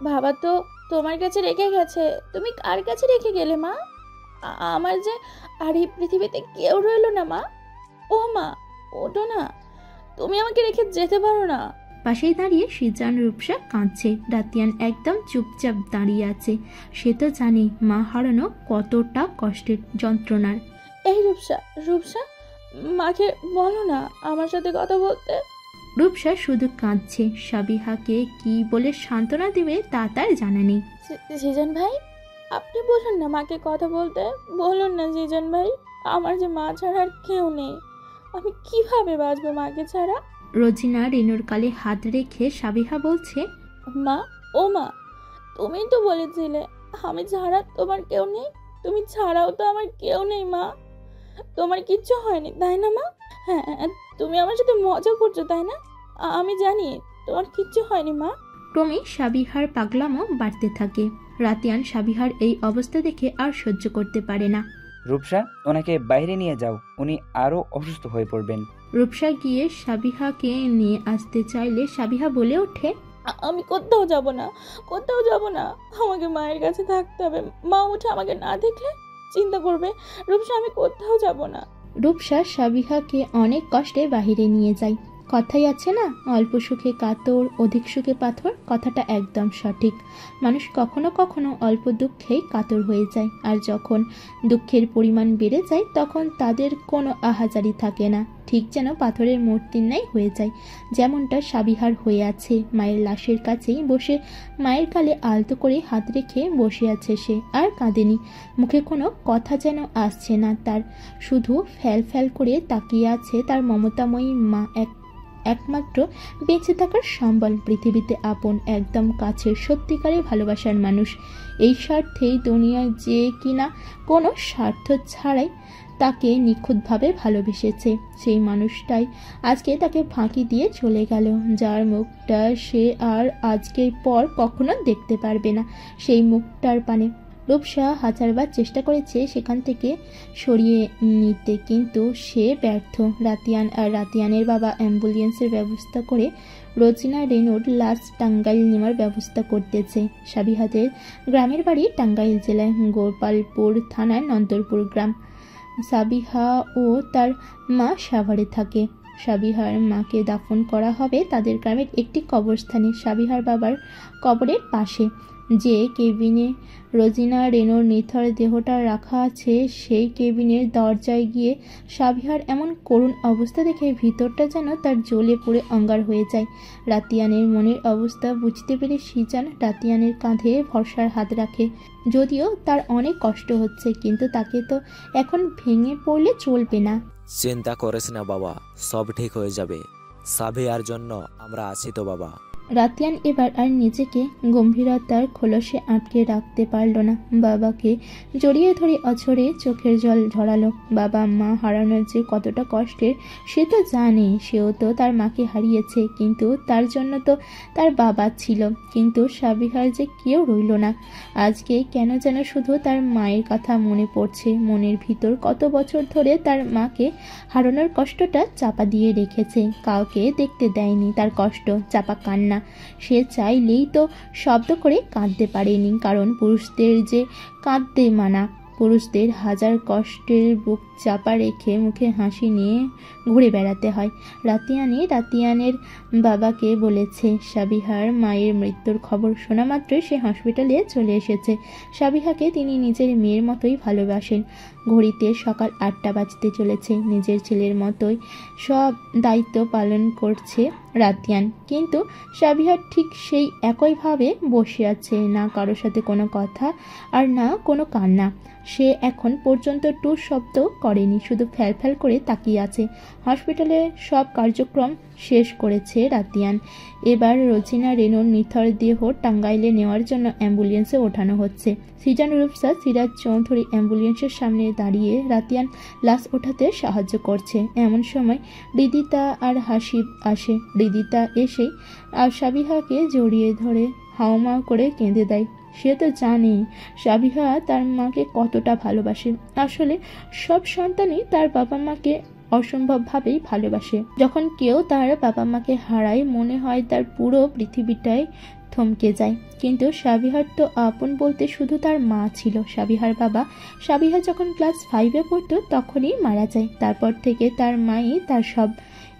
বাবা তো তোমার কাছে রেখে গেছে, তুমি কার কাছে রেখে গেলে মা? আমার যে আর এই পৃথিবীতে কেউ রইলো না মা। ও মা ওঠো না, তুমি আমাকে রেখে যেতে পারো না। পাশেই দাঁড়িয়ে সিজান রূপসা কাঁদছে। রাতিয়ান একদম চুপচাপ দাঁড়িয়ে আছে। সে তো জানে মা হারানো কতটা কষ্টের, যন্ত্রণার। এই রূপসা, রূপসা মাকে বলো না আমার সাথে কথা বলতে। রূপসা শুধু কাঁদছে। সাবিহাকে কি বলে সান্ত্বনা দেবে তা তার জানা নেই। জিজান ভাই, আপনি বলুন না মাকে কথা বলতে। বলুন না জিজান ভাই, আমার যে মা ছাড়া আর কেউ নেই, আমি কিভাবে বাঁচবো মাকে ছাড়া? রোজিনা রেনুর কালে হাত রেখে সাবিহা বলছে, মা, ও মা, তুমি তো বলেছিলে আমি ছাড়া তোমার কেউ নেই। তুমি ছাড়াও তো আমার কেউ নেই মা। তোমার কিচ্ছু হয়নি তাই না মা? হ্যাঁ, তুমি আমার সাথে মজা করছো তাই না? আমি জানি তোমার কিচ্ছু হয়নি মা। ক্রমে সাবিহার পাগলামো বাড়তে থাকে। রাতিয়ান সাবিহার এই অবস্থা দেখে আর সহ্য করতে পারে না। রূপসা, ওনাকে বাইরে নিয়ে যাও, উনি আরো অসুস্থ হয়ে পড়বেন। রূপসা গিয়ে সাবিহাকে নিয়ে আসতে চাইলে সাবিহা বলে ওঠে, আমি কোথাও যাব না, কোথাও যাব না, আমাকে মায়ের কাছে থাকতে হবে। মা উঠে আমাকে না দেখলে চিন্তা করবে। রূপসা, আমি কোথাও যাব না। রূপসা সাবিহাকে অনেক কষ্টে বাহিরে নিয়ে যায়। কথাই আছে না, অল্প সুখে কাতর, অধিক সুখে পাথর। কথাটা একদম সঠিক। মানুষ কখনো কখনো অল্প দুঃখেই কাতর হয়ে যায়, আর যখন দুঃখের পরিমাণ বেড়ে যায় তখন তাদের কোনো আহাজারি থাকে না, ঠিক যেন পাথরের মূর্তির ন্যায় হয়ে যায়। যেমনটা সাবিহার হয়ে আছে। মায়ের লাশের কাছেই বসে মায়ের গালে আলতো করে হাত রেখে বসে আছে সে, আর কাঁদেনি। মুখে কোনো কথা যেন আসছে না তার, শুধু ফ্যাল ফ্যাল করে তাকিয়ে আছে তার মমতাময়ী মা, একমাত্র বেঁচে থাকার সম্বল, পৃথিবীতে আপন, একদম কাছের, সত্যিকারের ভালোবাসার মানুষ। এই স্বার্থেই দুনিয়ায় যে কিনা কোনো স্বার্থ ছাড়াই তাকে নিখুঁতভাবে ভালোবেসেছে, সেই মানুষটাই আজকে তাকে ফাঁকি দিয়ে চলে গেল, যার মুখটা সে আর আজকের পর কখনো দেখতে পারবে না। সেই মুখটার পানে রূপসা হাজারবার চেষ্টা করেছে সেখান থেকে সরিয়ে নিতে, কিন্তু সে ব্যর্থ। রাতিয়ান আর রাতিয়ানের বাবা অ্যাম্বুলেন্সের ব্যবস্থা করে রোজিনা রেনুর লাশ টাঙ্গাইল নেওয়ার ব্যবস্থা করতেছে। সাবিহাদের গ্রামের বাড়ি টাঙ্গাইল জেলায় গোপালপুর থানার নন্দরপুর গ্রাম। সাবিহা ও তার মা সাভারে থাকে। সাবিহার মাকে দাফন করা হবে তাদের গ্রামের একটি কবরস্থানে, সাবিহার বাবার কবরের পাশে। যে কেবিনে রোজিনা রেনোর নিথর দেহটা রাখা আছে, সেই কেবিনের দরজায় গিয়ে সাবিহার এমন করুণ অবস্থা দেখে ভিতরটা যেন তার জ্বলে পুড়ে অঙ্গার হয়ে যায়। রাতিয়ানের মনের অবস্থা বুঝতে পেরে সিজান রাতিয়ানের কাঁধে ভরসার হাত রাখে। যদিও তার অনেক কষ্ট হচ্ছে, কিন্তু তাকে তো এখন ভেঙে পড়লে চলবে না। চিন্তা করিস না বাবা, সব ঠিক হয়ে যাবে। সাবিহার জন্য আমরা আছি তো বাবা। রাতিয়ান এবার আর নিজেকে গম্ভীরতার খোলসে আটকে রাখতে পারল না। বাবাকে জড়িয়ে ধরে অঝরে চোখের জল ঝরালো। বাবা মা হারানোর যে কতটা কষ্টের সে তো জানে, সেও তো তার মাকে হারিয়েছে, কিন্তু তার জন্য তো তার বাবা ছিল। কিন্তু সাবিহার যে কেউ রইল না। আজকে কেন যেন শুধু তার মায়ের কথা মনে পড়ছে। মনের ভিতর কত বছর ধরে তার মাকে হারানোর কষ্টটা চাপা দিয়ে রেখেছে, কাউকে দেখতে দেয়নি তার কষ্ট, চাপা কান্না। সে চাইলেই তো শব্দ করে কাঁদতে পারেনি, কারণ পুরুষদের যে কাঁদতে মানা। পুরুষদের হাজার কষ্টের বুক চাপা রেখে মুখে হাসি নিয়ে ঘুরে বেড়াতে হয়। রাতিয়ানের বাবাকে বলেছে সাবিহার মায়ের মৃত্যুর খবর শোনা মাত্রই সে হসপিটালে চলে এসেছে। সাবিহাকে তিনি নিজের মেয়ের মতোই ভালোবাসেন। ঘড়িতে সকাল 8টা বাজতে চলেছে। নিজের ছেলের মতোই সব দায়িত্ব পালন করছে রাতিয়ান, কিন্তু সাবিহার ঠিক সেই একইভাবে বসে আছে, না কারোর সাথে কোনো কথা আর না কোনো কান্না। সে এখন পর্যন্ত টুর শব্দ করেনি, শুধু ফ্যাল করে তাকিয়ে আছে। হসপিটালে সব কার্যক্রম শেষ করেছে রাতিয়ান। এবার রোজিনা রেনুর নিথর দেহ টাঙ্গাইলে নেওয়ার জন্য অ্যাম্বুলেন্সে ওঠানো হচ্ছে। সিজান রূপসা সিরাজ চৌধুরী অ্যাম্বুলেন্সের সামনে দাঁড়িয়ে রাতিয়ান লাশ ওঠাতে সাহায্য করছে। এমন সময় হৃদিতা আর হাসিব আসে। হৃদিতা এসেই আর সাবিহাকে জড়িয়ে ধরে হাউমাউ করে কেঁদে দেয়। সে তো জানে সাবিহা তার মাকে কতটা ভালোবাসে। আসলে সব সন্তানই তার বাবা মাকে অসম্ভবভাবেই ভালোবাসে। যখন কেউ তার বাবা মাকে হারায় মনে হয় তার পুরো পৃথিবীটাই থমকে যায়। কিন্তু সাবিহার তো আপন বলতে শুধু তার মা ছিল। সাবিহার বাবা সাবিহা যখন ক্লাস 5-এ পড়তো তখনই মারা যায়। তারপর থেকে তার মাই তার সব।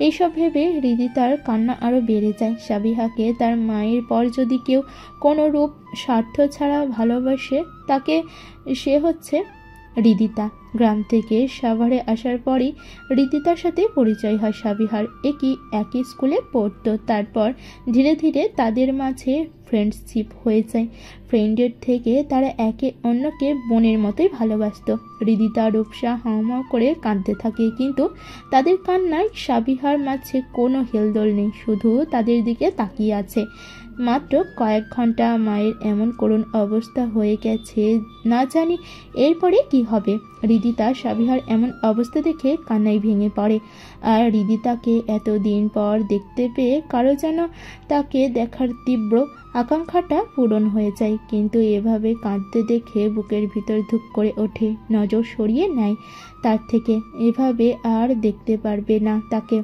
এইসব ভেবে হৃদিতার কান্না আরও বেড়ে যায়। সাবিহাকে তার মায়ের পর যদি কেউ কোনো রূপ স্বার্থ ছাড়া ভালোবাসে তাকে সে হচ্ছে হৃদিতা। গ্রাম থেকে সাভারে আসার পরই হৃদিতার সাথে পরিচয় হয় সাবিহার। একই স্কুলে পড়তো। তারপর ধীরে ধীরে তাদের মাঝে ফ্রেন্ডশিপ হয়ে যায়। ফ্রেন্ডের থেকে তারা একে অন্যকে বোনের মতোই ভালোবাসত। হৃদিতা রূপসা হাউমাউ করে কাঁদতে থাকে, কিন্তু তাদের কান্নায় সাবিহার মাঝে কোনো হেলদোল নেই, শুধু তাদের দিকে তাকিয়ে আছে। মাত্র কয়েক ঘন্টা মায়ের এমন করুণ অবস্থা হয়ে গেছে, না জানি এরপরে কি হবে। হৃদিতা সাবিহার এমন অবস্থা দেখে কান্নায় ভেঙে পড়ে। আর হৃদিতাকে এতদিন পর দেখতে পেয়ে কারো যেন তাকে দেখার তীব্র আকাঙ্ক্ষাটা পূরণ হয়ে যায়। কিন্তু এভাবে কাঁদতে দেখে বুকের ভিতর ধুক করে ওঠে, নজর সরিয়ে নেয় তার থেকে। এভাবে আর দেখতে পারবে না তাকে।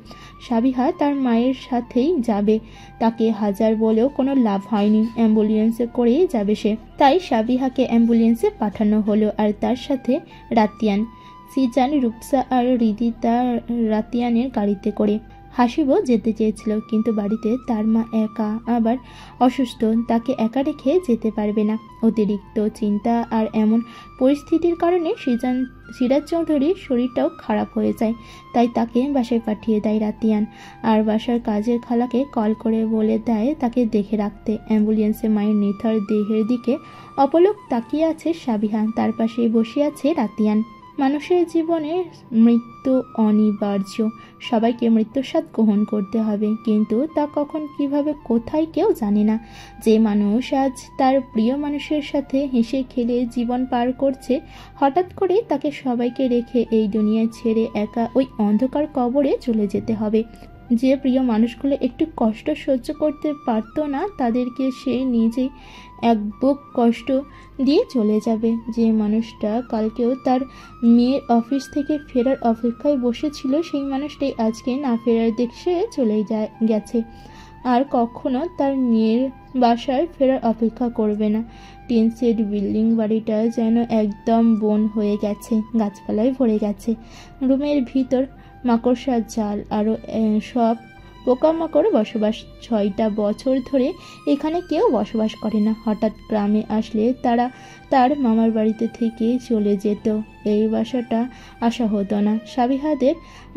সাবিহা তার মায়ের সাথেই যাবে। তাকে হাজার বলেও কোনো লাভ হয়নি। অ্যাম্বুলেন্সে করেই যাবে সে। তাই সাবিহাকে অ্যাম্বুলেন্সে পাঠানো হলো, আর তার সাথে রাতিয়ান। সিজান রূপসা আর হৃদিতা রাতিয়ানের গাড়িতে করে। হাসিবও যেতে চেয়েছিল, কিন্তু বাড়িতে তার মা একা, আবার অসুস্থ, তাকে একা রেখে যেতে পারবে না। অতিরিক্ত চিন্তা আর এমন পরিস্থিতির কারণে সিরাজ চৌধুরীর শরীরটাও খারাপ হয়ে যায়। তাই তাকে বাসায় পাঠিয়ে দেয় রাতিয়ান, আর বাসার কাজের খালাকে কল করে বলে দেয় তাকে দেখে রাখতে। অ্যাম্বুলেন্সে মায়ের নিথর দেহের দিকে অপলক তাকিয়ে আছে সাবিহা, তার পাশে বসে আছে রাতিয়ান। মানুষের জীবনে মৃত্যু অনিবার্য, সবাইকে মৃত্যুর স্বাদ গ্রহণ করতে হবে, কিন্তু তা কখন কিভাবে কোথায় কেউ জানে না। যে মানুষ আজ তার প্রিয় মানুষের সাথে হেসে খেলে জীবন পার করছে, হঠাৎ করে তাকে সবাইকে রেখে এই দুনিয়া ছেড়ে একা ওই অন্ধকার কবরে চলে যেতে হবে। যে প্রিয় মানুষগুলো একটু কষ্ট সহ্য করতে পারতো না, তাদেরকে সে নিজেই এক বুক কষ্ট দিয়ে চলে যাবে। যে মানুষটা কালকেও তার মেয়ের অফিস থেকে ফেরার অপেক্ষায় বসেছিল, সেই মানুষটাই আজকে না ফেরার দেখে চলে গেছে, আর কখনো তার মেয়ের বাসায় ফেরার অপেক্ষা করবে না। টিন শেড বিল্ডিং বাড়িটা যেন একদম বন হয়ে গেছে, গাছপালায় ভরে গেছে। রুমের ভিতর মাকড়সার জাল, আরও সব পোকামাকড় বসবাস। 6টা বছর ধরে এখানে কেউ বসবাস করে না। হঠাৎ গ্রামে আসলে তারা তার মামার বাড়িতে থেকে চলে যেত। এই বাসাটা আসা হতো না। সাবিহাদের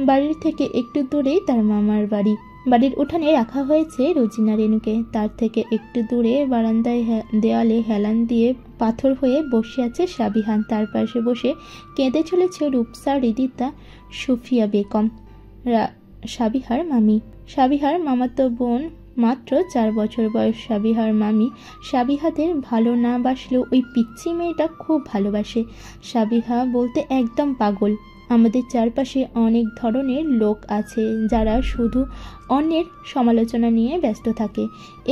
বাড়ির থেকে একটু দূরেই তার মামার বাড়ি। বাড়ির উঠানে রাখা হয়েছে রোজিনা রেনুকে। তার থেকে একটু দূরে বারান্দায় দেয়ালে হেলান দিয়ে পাথর হয়ে বসে আছে সাবিহান। তার পাশে বসে কেঁদে চলেছে রূপসা, হৃদিতা, সুফিয়া বেগম, সাবিহার মামি। সাবিহার মামাতো বোন, মাত্র 4 বছর বয়স। সাবিহার মামি সাবিহাদের ভালো না বাসলেও ওই পিচ্ছি মেয়েটা খুব ভালোবাসে। সাবিহা বলতে একদম পাগল। আমাদের চারপাশে অনেক ধরনের লোক আছে যারা শুধু অন্যের সমালোচনা নিয়ে ব্যস্ত থাকে।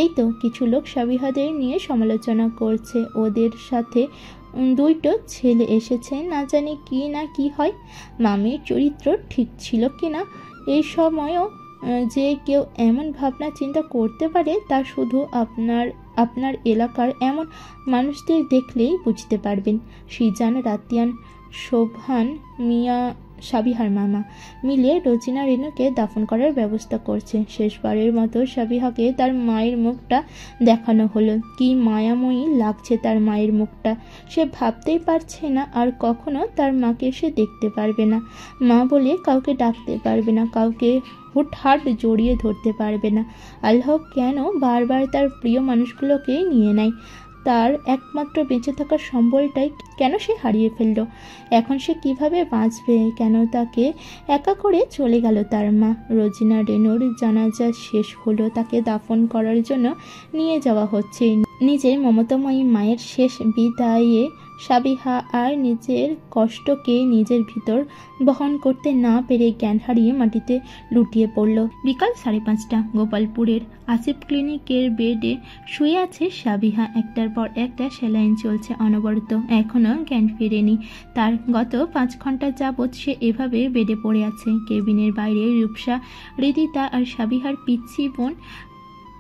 এই তো কিছু লোক সাবিহাদের নিয়ে সমালোচনা করছে। ওদের সাথে 2টো ছেলে এসেছে, না জানি কি না কি হয়। মামির চরিত্র ঠিক ছিল কিনা এই সময়ও যে কেউ এমন ভাবনা চিন্তা করতে পারে, তা শুধু আপনার আপনার এলাকার এমন মানুষদের দেখলেই বুঝতে পারবেন। সিজান, রাতিয়ান, শোভান, মিয়া, সাবিহার মামা মিলে রোজিনা রেনুকে দাফন করার ব্যবস্থা করছে। শেষবারের মতো সাবিহাকে তার মায়ের মুখটা দেখানো হলো। কি মায়াময়ী লাগছে তার মায়ের মুখটা। সে ভাবতেই পারছে না আর কখনো তার মাকে সে দেখতে পারবে না। মা বলে কাউকে ডাকতে পারবে না, কাউকে হুটহাট জড়িয়ে ধরতে পারবে না। আল্লাহ কেন বারবার তার প্রিয় মানুষগুলোকে নিয়ে নেয়? তার একমাত্র বেঁচে থাকার সম্বলটাই কেন সে হারিয়ে ফেলল? এখন সে কিভাবে বাঁচবে? কেন তাকে একা করে চলে গেল তার মা? রোজিনা রেনুর জানাজা শেষ হলো, তাকে দাফন করার জন্য নিয়ে যাওয়া হচ্ছে। নিজের মমতাময়ী মায়ের শেষ বিদায়ে সাবিহা আর নিজের কষ্টকে নিজের ভিতর বহন করতে না পেরে জ্ঞান হারিয়ে মাটিতে লুটিয়ে পড়ল। বিকাল 5:30। গোপালপুরের আসিফ ক্লিনিকের বেডে শুয়ে আছে সাবিহা। একটার পর একটা স্যালাইন চলছে অনবরত। এখনো জ্ঞান ফেরেনি তার। গত 5 ঘন্টা যাবৎ সে এভাবে বেডে পড়ে আছে। কেবিনের বাইরে রূপসা, হৃদিতা আর সাবিহার পিচ্ছি বোন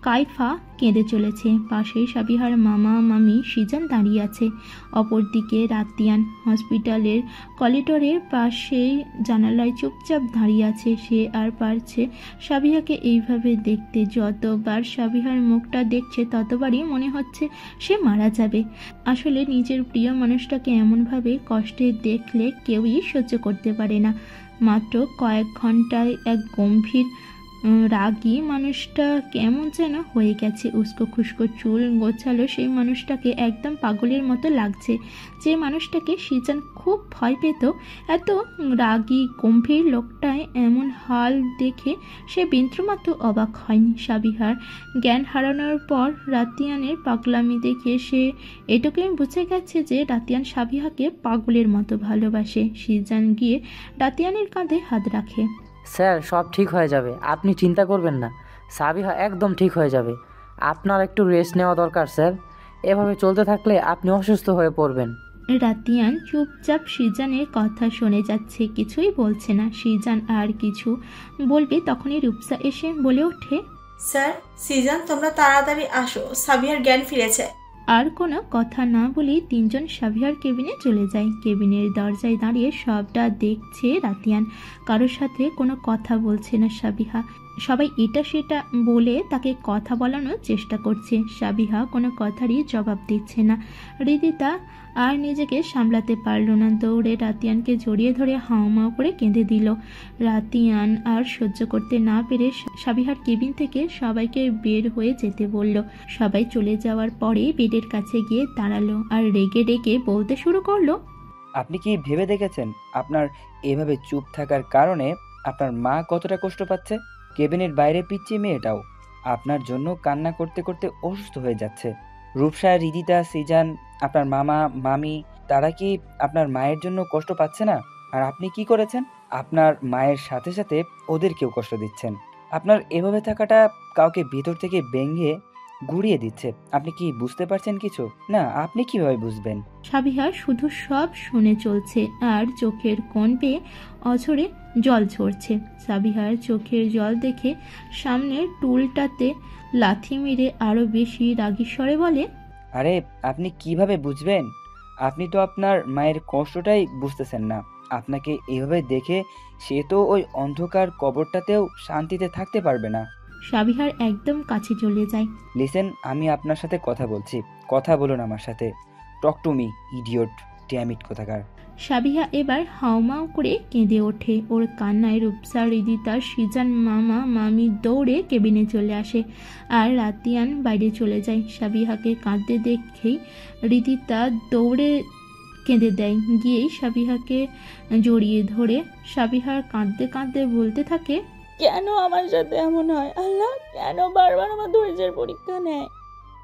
কাইফা কেঁদে চলেছে। পাশেই সাবিহার মামা মামি সিজান দাঁড়িয়ে আছে। অপরদিকে রাতিয়ান হসপিটালের করিডোরের পাশেই জানালায় চুপচাপ দাঁড়িয়ে আছে। সে আর পারছে সাবিহাকে এইভাবে দেখতে। যতবার সাবিহার মুখটা দেখছে ততবারই মনে হচ্ছে সে মারা যাবে। আসলে নিজের প্রিয় মানুষটাকে এমনভাবে কষ্টে দেখলে কেউই সহ্য করতে পারে না। মাত্র কয়েক ঘন্টায় এক গম্ভীর রাগী মানুষটা কেমন যেন হয়ে গেছে। উস্কো খুস্কো চুল গোছালো সেই মানুষটাকে একদম পাগলের মতো লাগছে। যে মানুষটাকে সিজান খুব ভয় পেত, এত রাগী গম্ভীর লোকটায় এমন হাল দেখে সে বিন্দুমাত্র অবাক হয়নি। সাবিহার জ্ঞান হারানোর পর রাতিয়ানের পাগলামি দেখে সে এটুকুই বুঝে গেছে যে রাতিয়ান সাবিহাকে পাগলের মতো ভালোবাসে। সিজান গিয়ে রাতিয়ানের কাঁধে হাত রাখে। স্যার, সব ঠিক হয়ে যাবে, আপনি চিন্তা করবেন না। সাবিহা একদম ঠিক হয়ে যাবে। আপনার একটু রেস্ট নেওয়া দরকার স্যার। এভাবে চলতে থাকলে আপনি অসুস্থ হয়ে পড়বেন। রাতিয়ান চুপচাপ সিজানের কথা শুনে যাচ্ছে, কিছুই বলছে না। সিজান আর কিছু বলবে তখনই রূপসা এসে বলে ওঠে, স্যার, সিজান তোমরা তাড়াতাড়ি আসো, সাবিহার জ্ঞান ফিরেছে। আর কোনো কথা না বলেই তিনজন সাবিহার কেবিনে চলে যায়। কেবিনের দরজায় দাঁড়িয়ে সবটা দেখছে রাতিয়ান। কারোর সাথে কোনো কথা বলছে না সাবিহা। সবাই এটা সেটা বলে তাকে কথা বলানোর চেষ্টা করছে। সাবিহা কোনো কথারই জবাব দিচ্ছে না। হৃদিতা আর নিজেকে সামলাতে পারল না, দৌড়ে রাতিয়ানকে জড়িয়ে ধরে হাউমাউ করে কেঁদে দিল। রাতিয়ান আর সহ্য করতে না পেরে সাবিহার কেবিন থেকে সবাইকে বের হয়ে যেতে বলল। সবাই চলে যাওয়ার পরে বেডের কাছে গিয়ে দাঁড়ালো আর রেগে রেগে বলতে শুরু করলো, আপনি কি ভেবে দেখেছেন আপনার এভাবে চুপ থাকার কারণে আপনার মা কতটা কষ্ট পাচ্ছে? কেবিনের বাইরে পিচ্ছি মেয়েটাও আপনার জন্য কান্না করতে করতে অসুস্থ হয়ে যাচ্ছে। রূপসা, হৃদিতা, সিজান, আপনার মামা মামি, তারা কি আপনার মায়ের জন্য কষ্ট পাচ্ছে না? আর আপনি কি করেছেন? আপনার মায়ের সাথে সাথে ওদেরকেও কষ্ট দিচ্ছেন। আপনার এভাবে থাকাটা কাউকে ভিতর থেকে ভেঙে গুড়িয়ে দিচ্ছে। আপনি কি বুঝতে পারছেন কিছু? না, আপনি কিভাবে বুঝবেন? সাবিহা শুধু সব শুনে চলছে আর চোখের কোণ বেয়ে অঝরে জল ঝরছে। সাবিহার চোখের জল দেখে সামনের টুলটাতে লাথি মেরে আরো বেশি রাগী স্বরে বলে, আরে আপনি কিভাবে বুঝবেন? আপনি তো আপনার মায়ের কষ্টটাই বুঝতেছেন না। আপনাকে এভাবে দেখে সে তো ওই অন্ধকার কবরটাতেও শান্তিতে থাকতে পারবে না। সাবিহার একদম কাছে চলে যায়। লিসেন, আমি আপনার সাথে কথা বলছি, কথা বলুন আমার সাথে। Talk to me, idiot, dammit কোথাকার। সাবিহা এবার হাউমাউ করে কেঁদে ওঠে। ওর কান্নায় রূপসা, হৃদিতা, সিজান, মামা মামি দৌড়ে কেবিনে চলে আসে আর রাতিয়ান বাইরে চলে যায়। সাবিহাকে কাঁদতে দেখেই হৃদিতা দৌড়ে কেঁদে দেয়। গিয়েই সাবিহাকে জড়িয়ে ধরে সাবিহার কাঁদতে কাঁদতে বলতে থাকে, কেন আমার সাথে এমন হয় আল্লাহ? কেন বারবার আমার ধৈর্যের পরীক্ষা নেয়?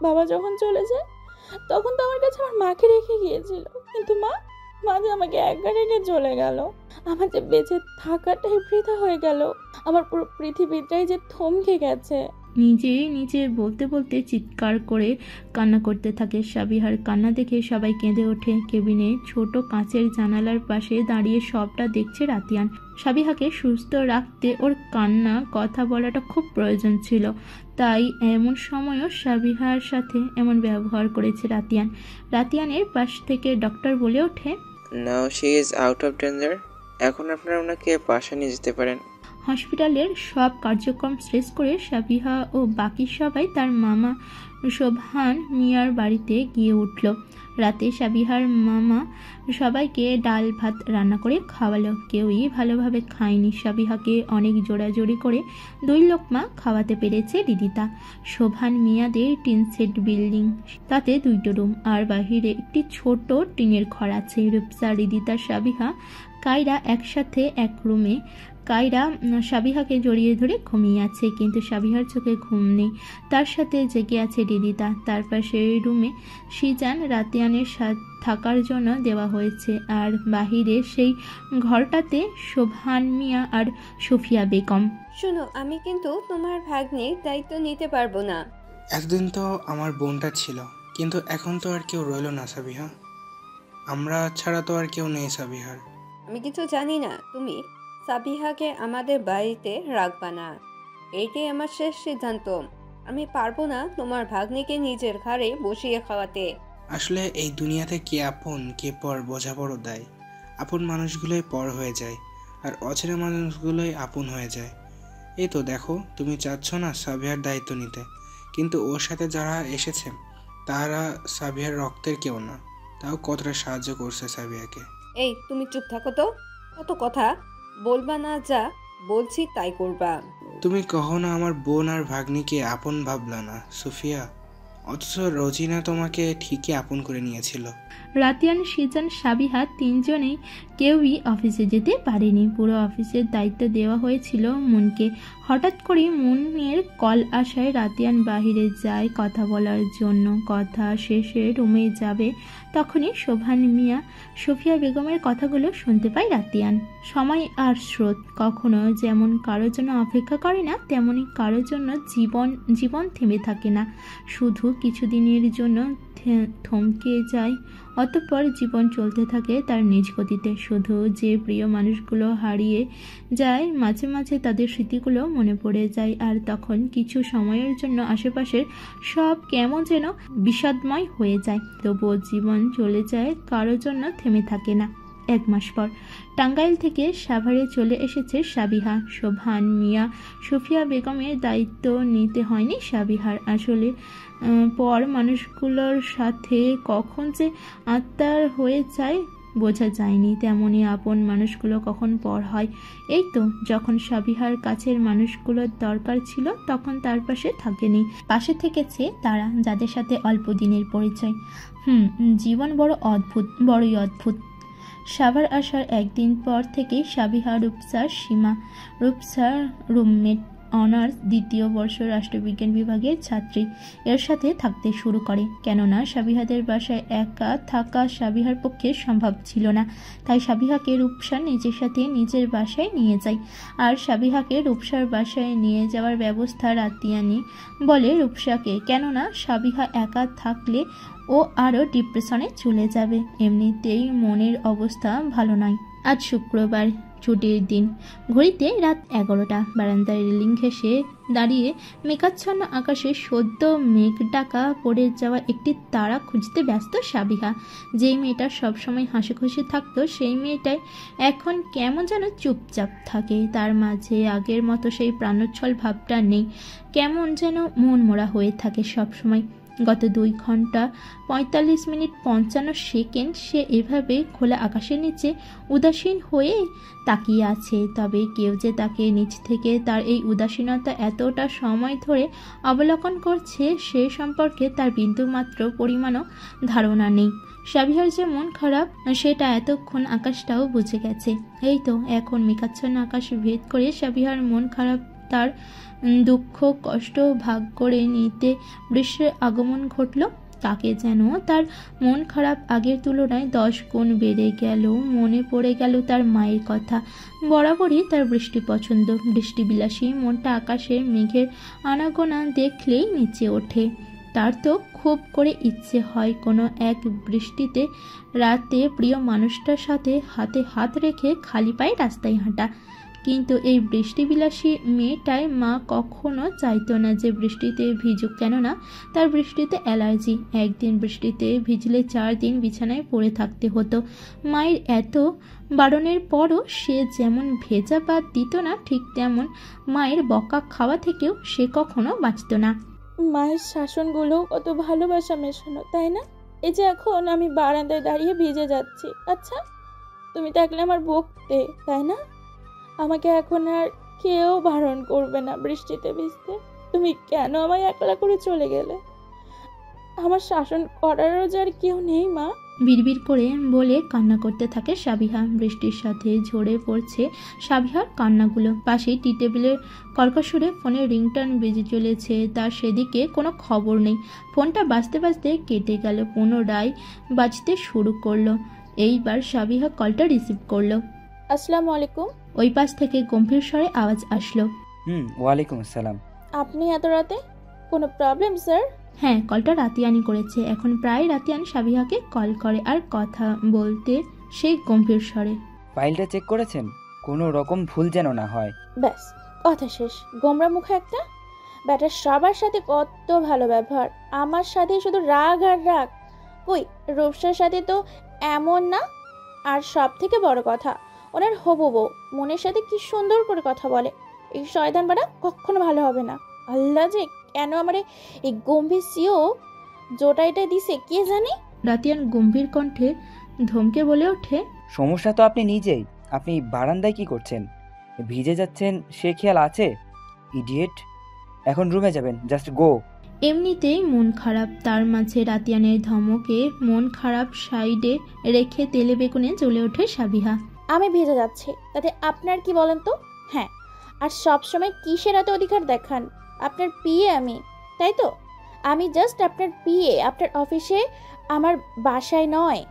বাবা যখন চলে যায় তখন তো আমার কাছে আমার মাকে রেখে গিয়েছিল, কিন্তু মা যে আমাকে একবার রেখে চলে গেল। আমার যে বেঁচে থাকাটাই বৃথা হয়ে গেল। আমার পুরো পৃথিবীটাই যে থমকে গেছে। নিজে বলতে বলতে চিৎকার করে কান্না করতে থাকে। সাবিহার কান্না দেখে সবাই কেঁদে ওঠে। কেবিনে ছোট কাঁচের জানালার পাশে দাঁড়িয়ে সবটা দেখছে রাতিয়ান। সাবিহাকে সুস্থ রাখতে ওর কান্না কথা বলাটা খুব প্রয়োজন ছিল। তাই এমন সময়ও সাবিহার সাথে এমন ব্যবহার করেছে রাতিয়ান। রাতিয়ানের পাশ থেকে ডক্টর বলে ওঠে, now she is out of danger. এখন আপনারা ওনাকে বাসা নিয়ে যেতে পারেন। হসপিটালের সব কার্যক্রম শেষ করে সাবিহা ও বাকি সবাই তার মামা শোভান মিয়ার বাড়িতে গিয়ে উঠল। রাতে সাবিহার মামা সবাইকে ডাল ভাত রান্না করে খাওয়ালো। কেউই ভালোভাবে খায়নি। সাবিহাকে অনেক জোরাজোরি করে 2 লোকমা খাওয়াতে পেরেছে রিদিতা। শোভান মিয়াদের টিনসেট বিল্ডিং, তাতে 2টো রুম আর বাহিরে একটি ছোট টিনের ঘর আছে। রূপসা, রিদিতা, সাবিহা, কায়রা একসাথে এক রুমে। কায়রা সাবিহাকে জড়িয়ে ধরে ঘুমিয়ে আছে, কিন্তু সাবিহার চোখে ঘুম নেই। তার সাথে জেগে আছে রিদিতা। তার পাশে রুমে সিজান রাতিয়ানের সাথে থাকার জন্য দেওয়া হয়েছে, আর বাহিরে সেই ঘরটাতে শোভান মিয়া আর সুফিয়া বেগম। শোনো, আমি কিন্তু তোমার ভাগ্নের দায়িত্ব নিতে পারবো না। এতদিন তো আমার বোনটা ছিল, কিন্তু এখন তো আর কেউ রইল না সাবিহা। আমরা ছাড়া তো আর কেউ নেই সাবিহার। আমি কিছু জানি না। তুমি সাবিহাকে আমাদের বাড়িতে রাখবা না, এইটাই আমার শেষ সিদ্ধান্ত। আমি পারবো না তোমার ভাগ্নিকে নিজের ঘাড়ে বসিয়ে খাওয়াতে। আসলে এই দুনিয়াতে কে আপন কে পর বোঝা বড় দায়। আপন মানুষগুলোই পর হয়ে যায়, আর অচেনা মানুষগুলোই আপন হয়ে যায়। এই তো দেখো, তুমি চাচ্ছ না সাবিহার দায়িত্ব নিতে, কিন্তু ওর সাথে যারা এসেছে তারা সাবিহার রক্তের কেউ না, তাও কতটা সাহায্য করছে সাবিহাকে। এই তুমি চুপ থাকো তো, কত কথা বলবা না, যা বলছি তাই করবা। তুমি কখনো আমার বোন আর ভাগ্নিকে আপন ভাবলা না সুফিয়া, অথচ রোজিনা তোমাকে ঠিকই আপন করে নিয়েছিল। রাতিয়ান, সিজান, সাবিহা 3 জনেই কেউই অফিসে যেতে পারেনি। পুরো অফিসের দায়িত্ব দেওয়া হয়েছিল মুনকে। হঠাৎ করে মুনের কল আসায় রাতিয়ান বাহিরে যায় কথা বলার জন্য। কথা শেষে রুমে যাবে, তখনই শোভান মিয়া, সুফিয়া বেগমের কথাগুলো শুনতে পায় রাতিয়ান। সময় আর স্রোত কখনো যেমন কারোর জন্য অপেক্ষা করে না, তেমনি কারোর জন্য জীবন থেমে থাকে না, শুধু কিছুদিনের জন্য থমকে যায়। অতঃপর জীবন চলতে থাকে তার নিজ গতিতে। শুধু যে প্রিয় মানুষগুলো হারিয়ে যায়, মাঝে মাঝে তাদের স্মৃতিগুলো মনে পড়ে যায়, আর তখন কিছু সময়ের জন্য আশেপাশের সব কেমন যেন বিষাদময় হয়ে যায়। তবুও জীবন চলে যায়, কারোর জন্য থেমে থাকে না। 1 মাস পর টাঙ্গাইল থেকে সাভারে চলে এসেছে সাবিহা। শোভান মিয়া, সুফিয়া বেগমের দায়িত্ব নিতে হয়নি সাবিহার। আসলে পর মানুষগুলোর সাথে কখন যে আত্মার হয়ে যায় বোঝা যায়নি, তেমনি আপন মানুষগুলো কখন পর হয়। এই তো যখন সাবিহার কাছের মানুষগুলোর দরকার ছিল, তখন তার পাশে থাকেনি। পাশে থেকেছে তারা যাদের সাথে অল্প দিনের পরিচয়। জীবন বড় অদ্ভুত, বড়ই অদ্ভুত। সাভার আসার 1 দিন পর থেকেই সাবিহা রূপসার সীমা, রূপসার রুমমেট, অনার্স 2য় বর্ষ রাষ্ট্রবিজ্ঞান বিভাগের ছাত্রী, এর সাথে থাকতে শুরু করে। কেননা সাবিহাদের বাসায় একা থাকা সাবিহার পক্ষে সম্ভব ছিল না, তাই সাবিহাকে রূপসা নিজের সাথে নিজের বাসায় নিয়ে যায়। আর সাবিহাকে রূপসার বাসায় নিয়ে যাওয়ার ব্যবস্থা রাতিয়ানি বলে রূপসাকে, কেননা সাবিহা একা থাকলে ও আরও ডিপ্রেশনে চলে যাবে। এমনিতেই মনের অবস্থা ভালো নয়। আজ শুক্রবার, ছুটির দিন। ঘড়িতে রাত 11টা। বারান্দায় রেলিং ঘেঁষে দাঁড়িয়ে মেঘাচ্ছন্ন আকাশে সদ্য মেঘ ডাকা পড়ে যাওয়া একটি তারা খুঁজতে ব্যস্ত সাবিহা। যেই মেয়েটা সবসময় হাসি খুশি থাকতো, সেই মেয়েটাই এখন কেমন যেন চুপচাপ থাকে। তার মাঝে আগের মতো সেই প্রাণোচ্ছল ভাবটা নেই, কেমন যেন মন মোড়া হয়ে থাকে সবসময়। গত 2 ঘন্টা 45 মিনিট 55 সেকেন্ড সে এভাবে খোলা আকাশের নিচে উদাসীন হয়ে তাকিয়ে আছে। তবে কেউ যে তাকে নিচ থেকে তার এই উদাসীনতা এতটা সময় ধরে অবলোকন করছে, সে সম্পর্কে তার বিন্দুমাত্র পরিমাণও ধারণা নেই। সাবিহার যে মন খারাপ, সেটা এতক্ষণ আকাশটাও বুঝে গেছে। এই তো এখন মেঘাচ্ছন্ন আকাশ ভেদ করে সাবিহার মন খারাপ, তার দুঃখ কষ্ট ভাগ করে নিতে বৃষ্টির আগমন ঘটল। তাকে যেন তার মন খারাপ আগের তুলনায় 10 গুণ বেড়ে গেল। মনে পড়ে গেল তার মায়ের কথা। বরাবরই তার বৃষ্টি পছন্দ। বৃষ্টিবিলাসী মনটা আকাশের মেঘের আনাগোনা দেখলেই নিচে ওঠে। তার তো খুব করে ইচ্ছে হয় কোনো এক বৃষ্টিতে রাতে প্রিয় মানুষটার সাথে হাতে হাত রেখে খালি পায়ে রাস্তায় হাঁটা, কিন্তু এই বৃষ্টিবিলাসী মেয়েটাই মা কখনো চাইতো না যে বৃষ্টিতে ভিজুক, কেননা তার বৃষ্টিতে অ্যালার্জি। একদিন বৃষ্টিতে ভিজলে 4 দিন বিছানায় পড়ে থাকতে হতো। মায়ের এত বারণের পরও সে যেমন ভেজা বাদ দিত না, ঠিক তেমন মায়ের বকা খাওয়া থেকেও সে কখনো বাঁচত না। মায়ের শাসনগুলো কত ভালোবাসা মেশানো, তাই না? এই যে এখন আমি বারান্দায় দাঁড়িয়ে ভিজে যাচ্ছি, আচ্ছা তুমি থাকলে আমার বকতে, তাই না? আমাকে এখন আর কেউ বারণ করবে না বৃষ্টিতে ভিজতে। তুমি কেন আমায় একলা করে চলে গেলে? আমার শাসন করারও যে আর কেউ নেই মা। বিড়বিড় করে বলে কান্না করতে থাকে সাবিহা। বৃষ্টির সাথে ঝরে পড়ছে সাবিহার কান্নাগুলো। পাশে টি টেবিলের কর্কশরে ফোনের রিংটন বেজে চলেছে, তার সেদিকে কোনো খবর নেই। ফোনটা বাজতে বাজতে কেটে গেল, পুনরায় বাজতে শুরু করলো। এইবার সাবিহা কলটা রিসিভ করলো। আসসালামু আলাইকুম। ওই পাশ থেকে গম্ভীর স্বরে আওয়াজ আসলো। ওয়ালাইকুম আসসালাম। আপনি এত রাতে? কোনো প্রবলেম স্যার? হ্যাঁ, কলটা রাতিয়ানি করেছে। এখন প্রায় রাতিয়ান সাবিহাকে কল করে আর কথা বলতে সেই গম্ভীর স্বরে। ফাইলটা চেক করেছেন? কোনো রকম ভুল যেন না হয়। ব্যাস, কথা শেষ। গোমরা মুখে একটা। ব্যাটার সবার সাথে কত ভালো ব্যবহার, আমার সাথে শুধু রাগ আর রাগ। কই রূপসার সাথে তো এমন না। আর সব থেকে বড় কথা, ওনার হবু বউ মনের সাথে কি সুন্দর করে কথা বলে। এই শয়তান বাড়া কখনো ভালো হবে না। আল্লাহ যে কেন আমার এই গম্ভীর সিও জোটাইটা দিছে কে জানে। রাতিয়ান গম্ভীর কণ্ঠে ধমকে বলে ওঠে, সমস্যা তো আপনি নিজেই। আপনি বারান্দায় কি করছেন? ভিজে যাচ্ছেন সে খেয়াল আছে? ইডিয়েট। এখন রুমে যাবেন, জাস্ট গো। এমনিতেই মন খারাপ, তার মাঝে রাতিয়ানের ধমকে মন খারাপ সাইডে রেখে তেলে বেগুনে জ্বলে ওঠে সাবিহা। আমি ভেজে যাচ্ছি, তাতে আপনার কি বলেন তো? হ্যাঁ, আর সবসময় কিসের এত অধিকার দেখান? আপনার পিএ আমি, তাই তো? আমি জাস্ট আপনার পিএ। আপনার অফিসে, আমার বাসায় নয়।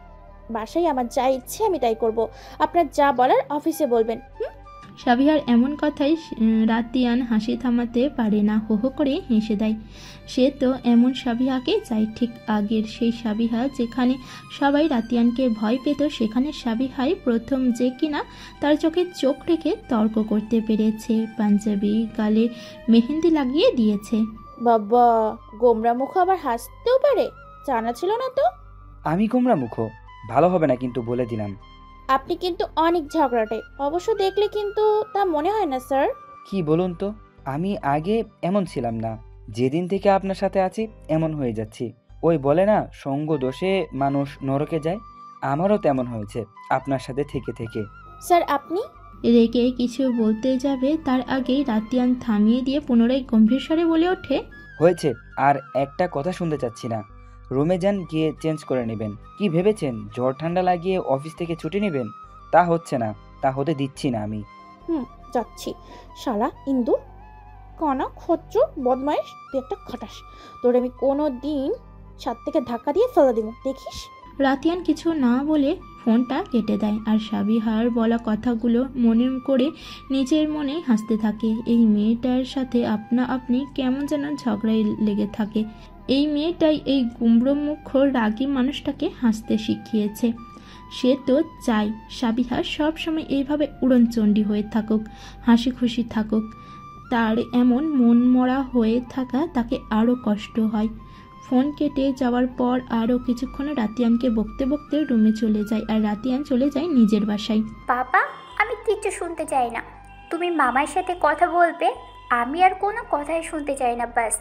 বাসায় আমার যা ইচ্ছে আমি তাই করব। আপনার যা বলার অফিসে বলবেন। সাবিহার এমন কথাই রাতিয়ান হাসি থামাতে পারে না, হো হো করে হেসে দেয়। সে তো এমন সাবিহাকে চাই, ঠিক আগের সেই সাবিহা যেখানে সবাই রাতিয়ানকে ভয় পেত, সেখানে সাবিহাই প্রথম যে কিনা তার চোখে চোখ রেখে তর্ক করতে পেরেছে। পাঞ্জাবি গালে মেহেন্দি লাগিয়ে দিয়েছে। বাবা, গোমরা মুখ আবার হাসতেও পারে, জানা ছিল না তো। আমি গোমরা মুখ? ভালো হবে না কিন্তু, বলে দিলাম। আপনি কিন্তু অনেক ঝগড়াটে, অবশ্য দেখলে কিন্তু তা মনে হয় না স্যার। কি বলুন তো, আমি আগে এমন ছিলাম না। যেদিন থেকে আপনার সাথে আছি এমন হয়ে যাচ্ছি। ওই বলে না, সঙ্গ দোষে মানুষ নরকে যায়, আমারও তেমন হয়েছে আপনার সাথে থেকে থেকে। স্যার আপনি? রেগে কিছু বলতে যাবে তার আগেই রাতিয়ান থামিয়ে দিয়ে পুনরায় গম্ভীর স্বরে বলে ওঠে, হয়েছে, আর একটা কথা শুনতে চাচ্ছি না। রুমে যান, গিয়ে চেঞ্জ করে নেবেন। কি ভেবেছেন জ্বর ঠান্ডা লাগিয়ে অফিস থেকে ছুটি নেবেন? তা হচ্ছে না, তা হতে দিচ্ছি না আমি। যাচ্ছি। শালা ইন্দু, কনা খচ্চর বদমাইশ, তুই একটা খাটাস। তোর আমি কোনো দিন ছাদ থেকে ধাক্কা দিয়ে ফেলে দিব, দেখিস। রাতিয়ান কিছু না বলে ফোনটা কেটে দেয় আর সাবিহার বলা কথাগুলো মনে করে নিজের মনে হাসতে থাকে। এই মেয়েটার সাথে আপনা আপনি কেমন যেন ঝগড়ায় লেগে থাকে। এই মেয়েটাই এই গুমড়োমুখ রাগী মানুষটাকে হাসতে শিখিয়েছে। সে তো চাই সাবিহা সবসময় এইভাবে উড়নচণ্ডী হয়ে থাকুক, হাসি খুশি থাকুক। তার এমন মন মরা হয়ে থাকা তাকে আরও কষ্ট হয়। ফোন কেটে যাওয়ার পর আরও কিছুক্ষণ রাতিয়ানকে বকতে বকতে রুমে চলে যায় আর রাতিয়ান চলে যায় নিজের বাসায়। বাবা, আমি কিচ্ছু শুনতে চাই না। তুমি মামার সাথে কথা বলবে, আমি আর কোনো কথাই শুনতে চাই না। ব্যাস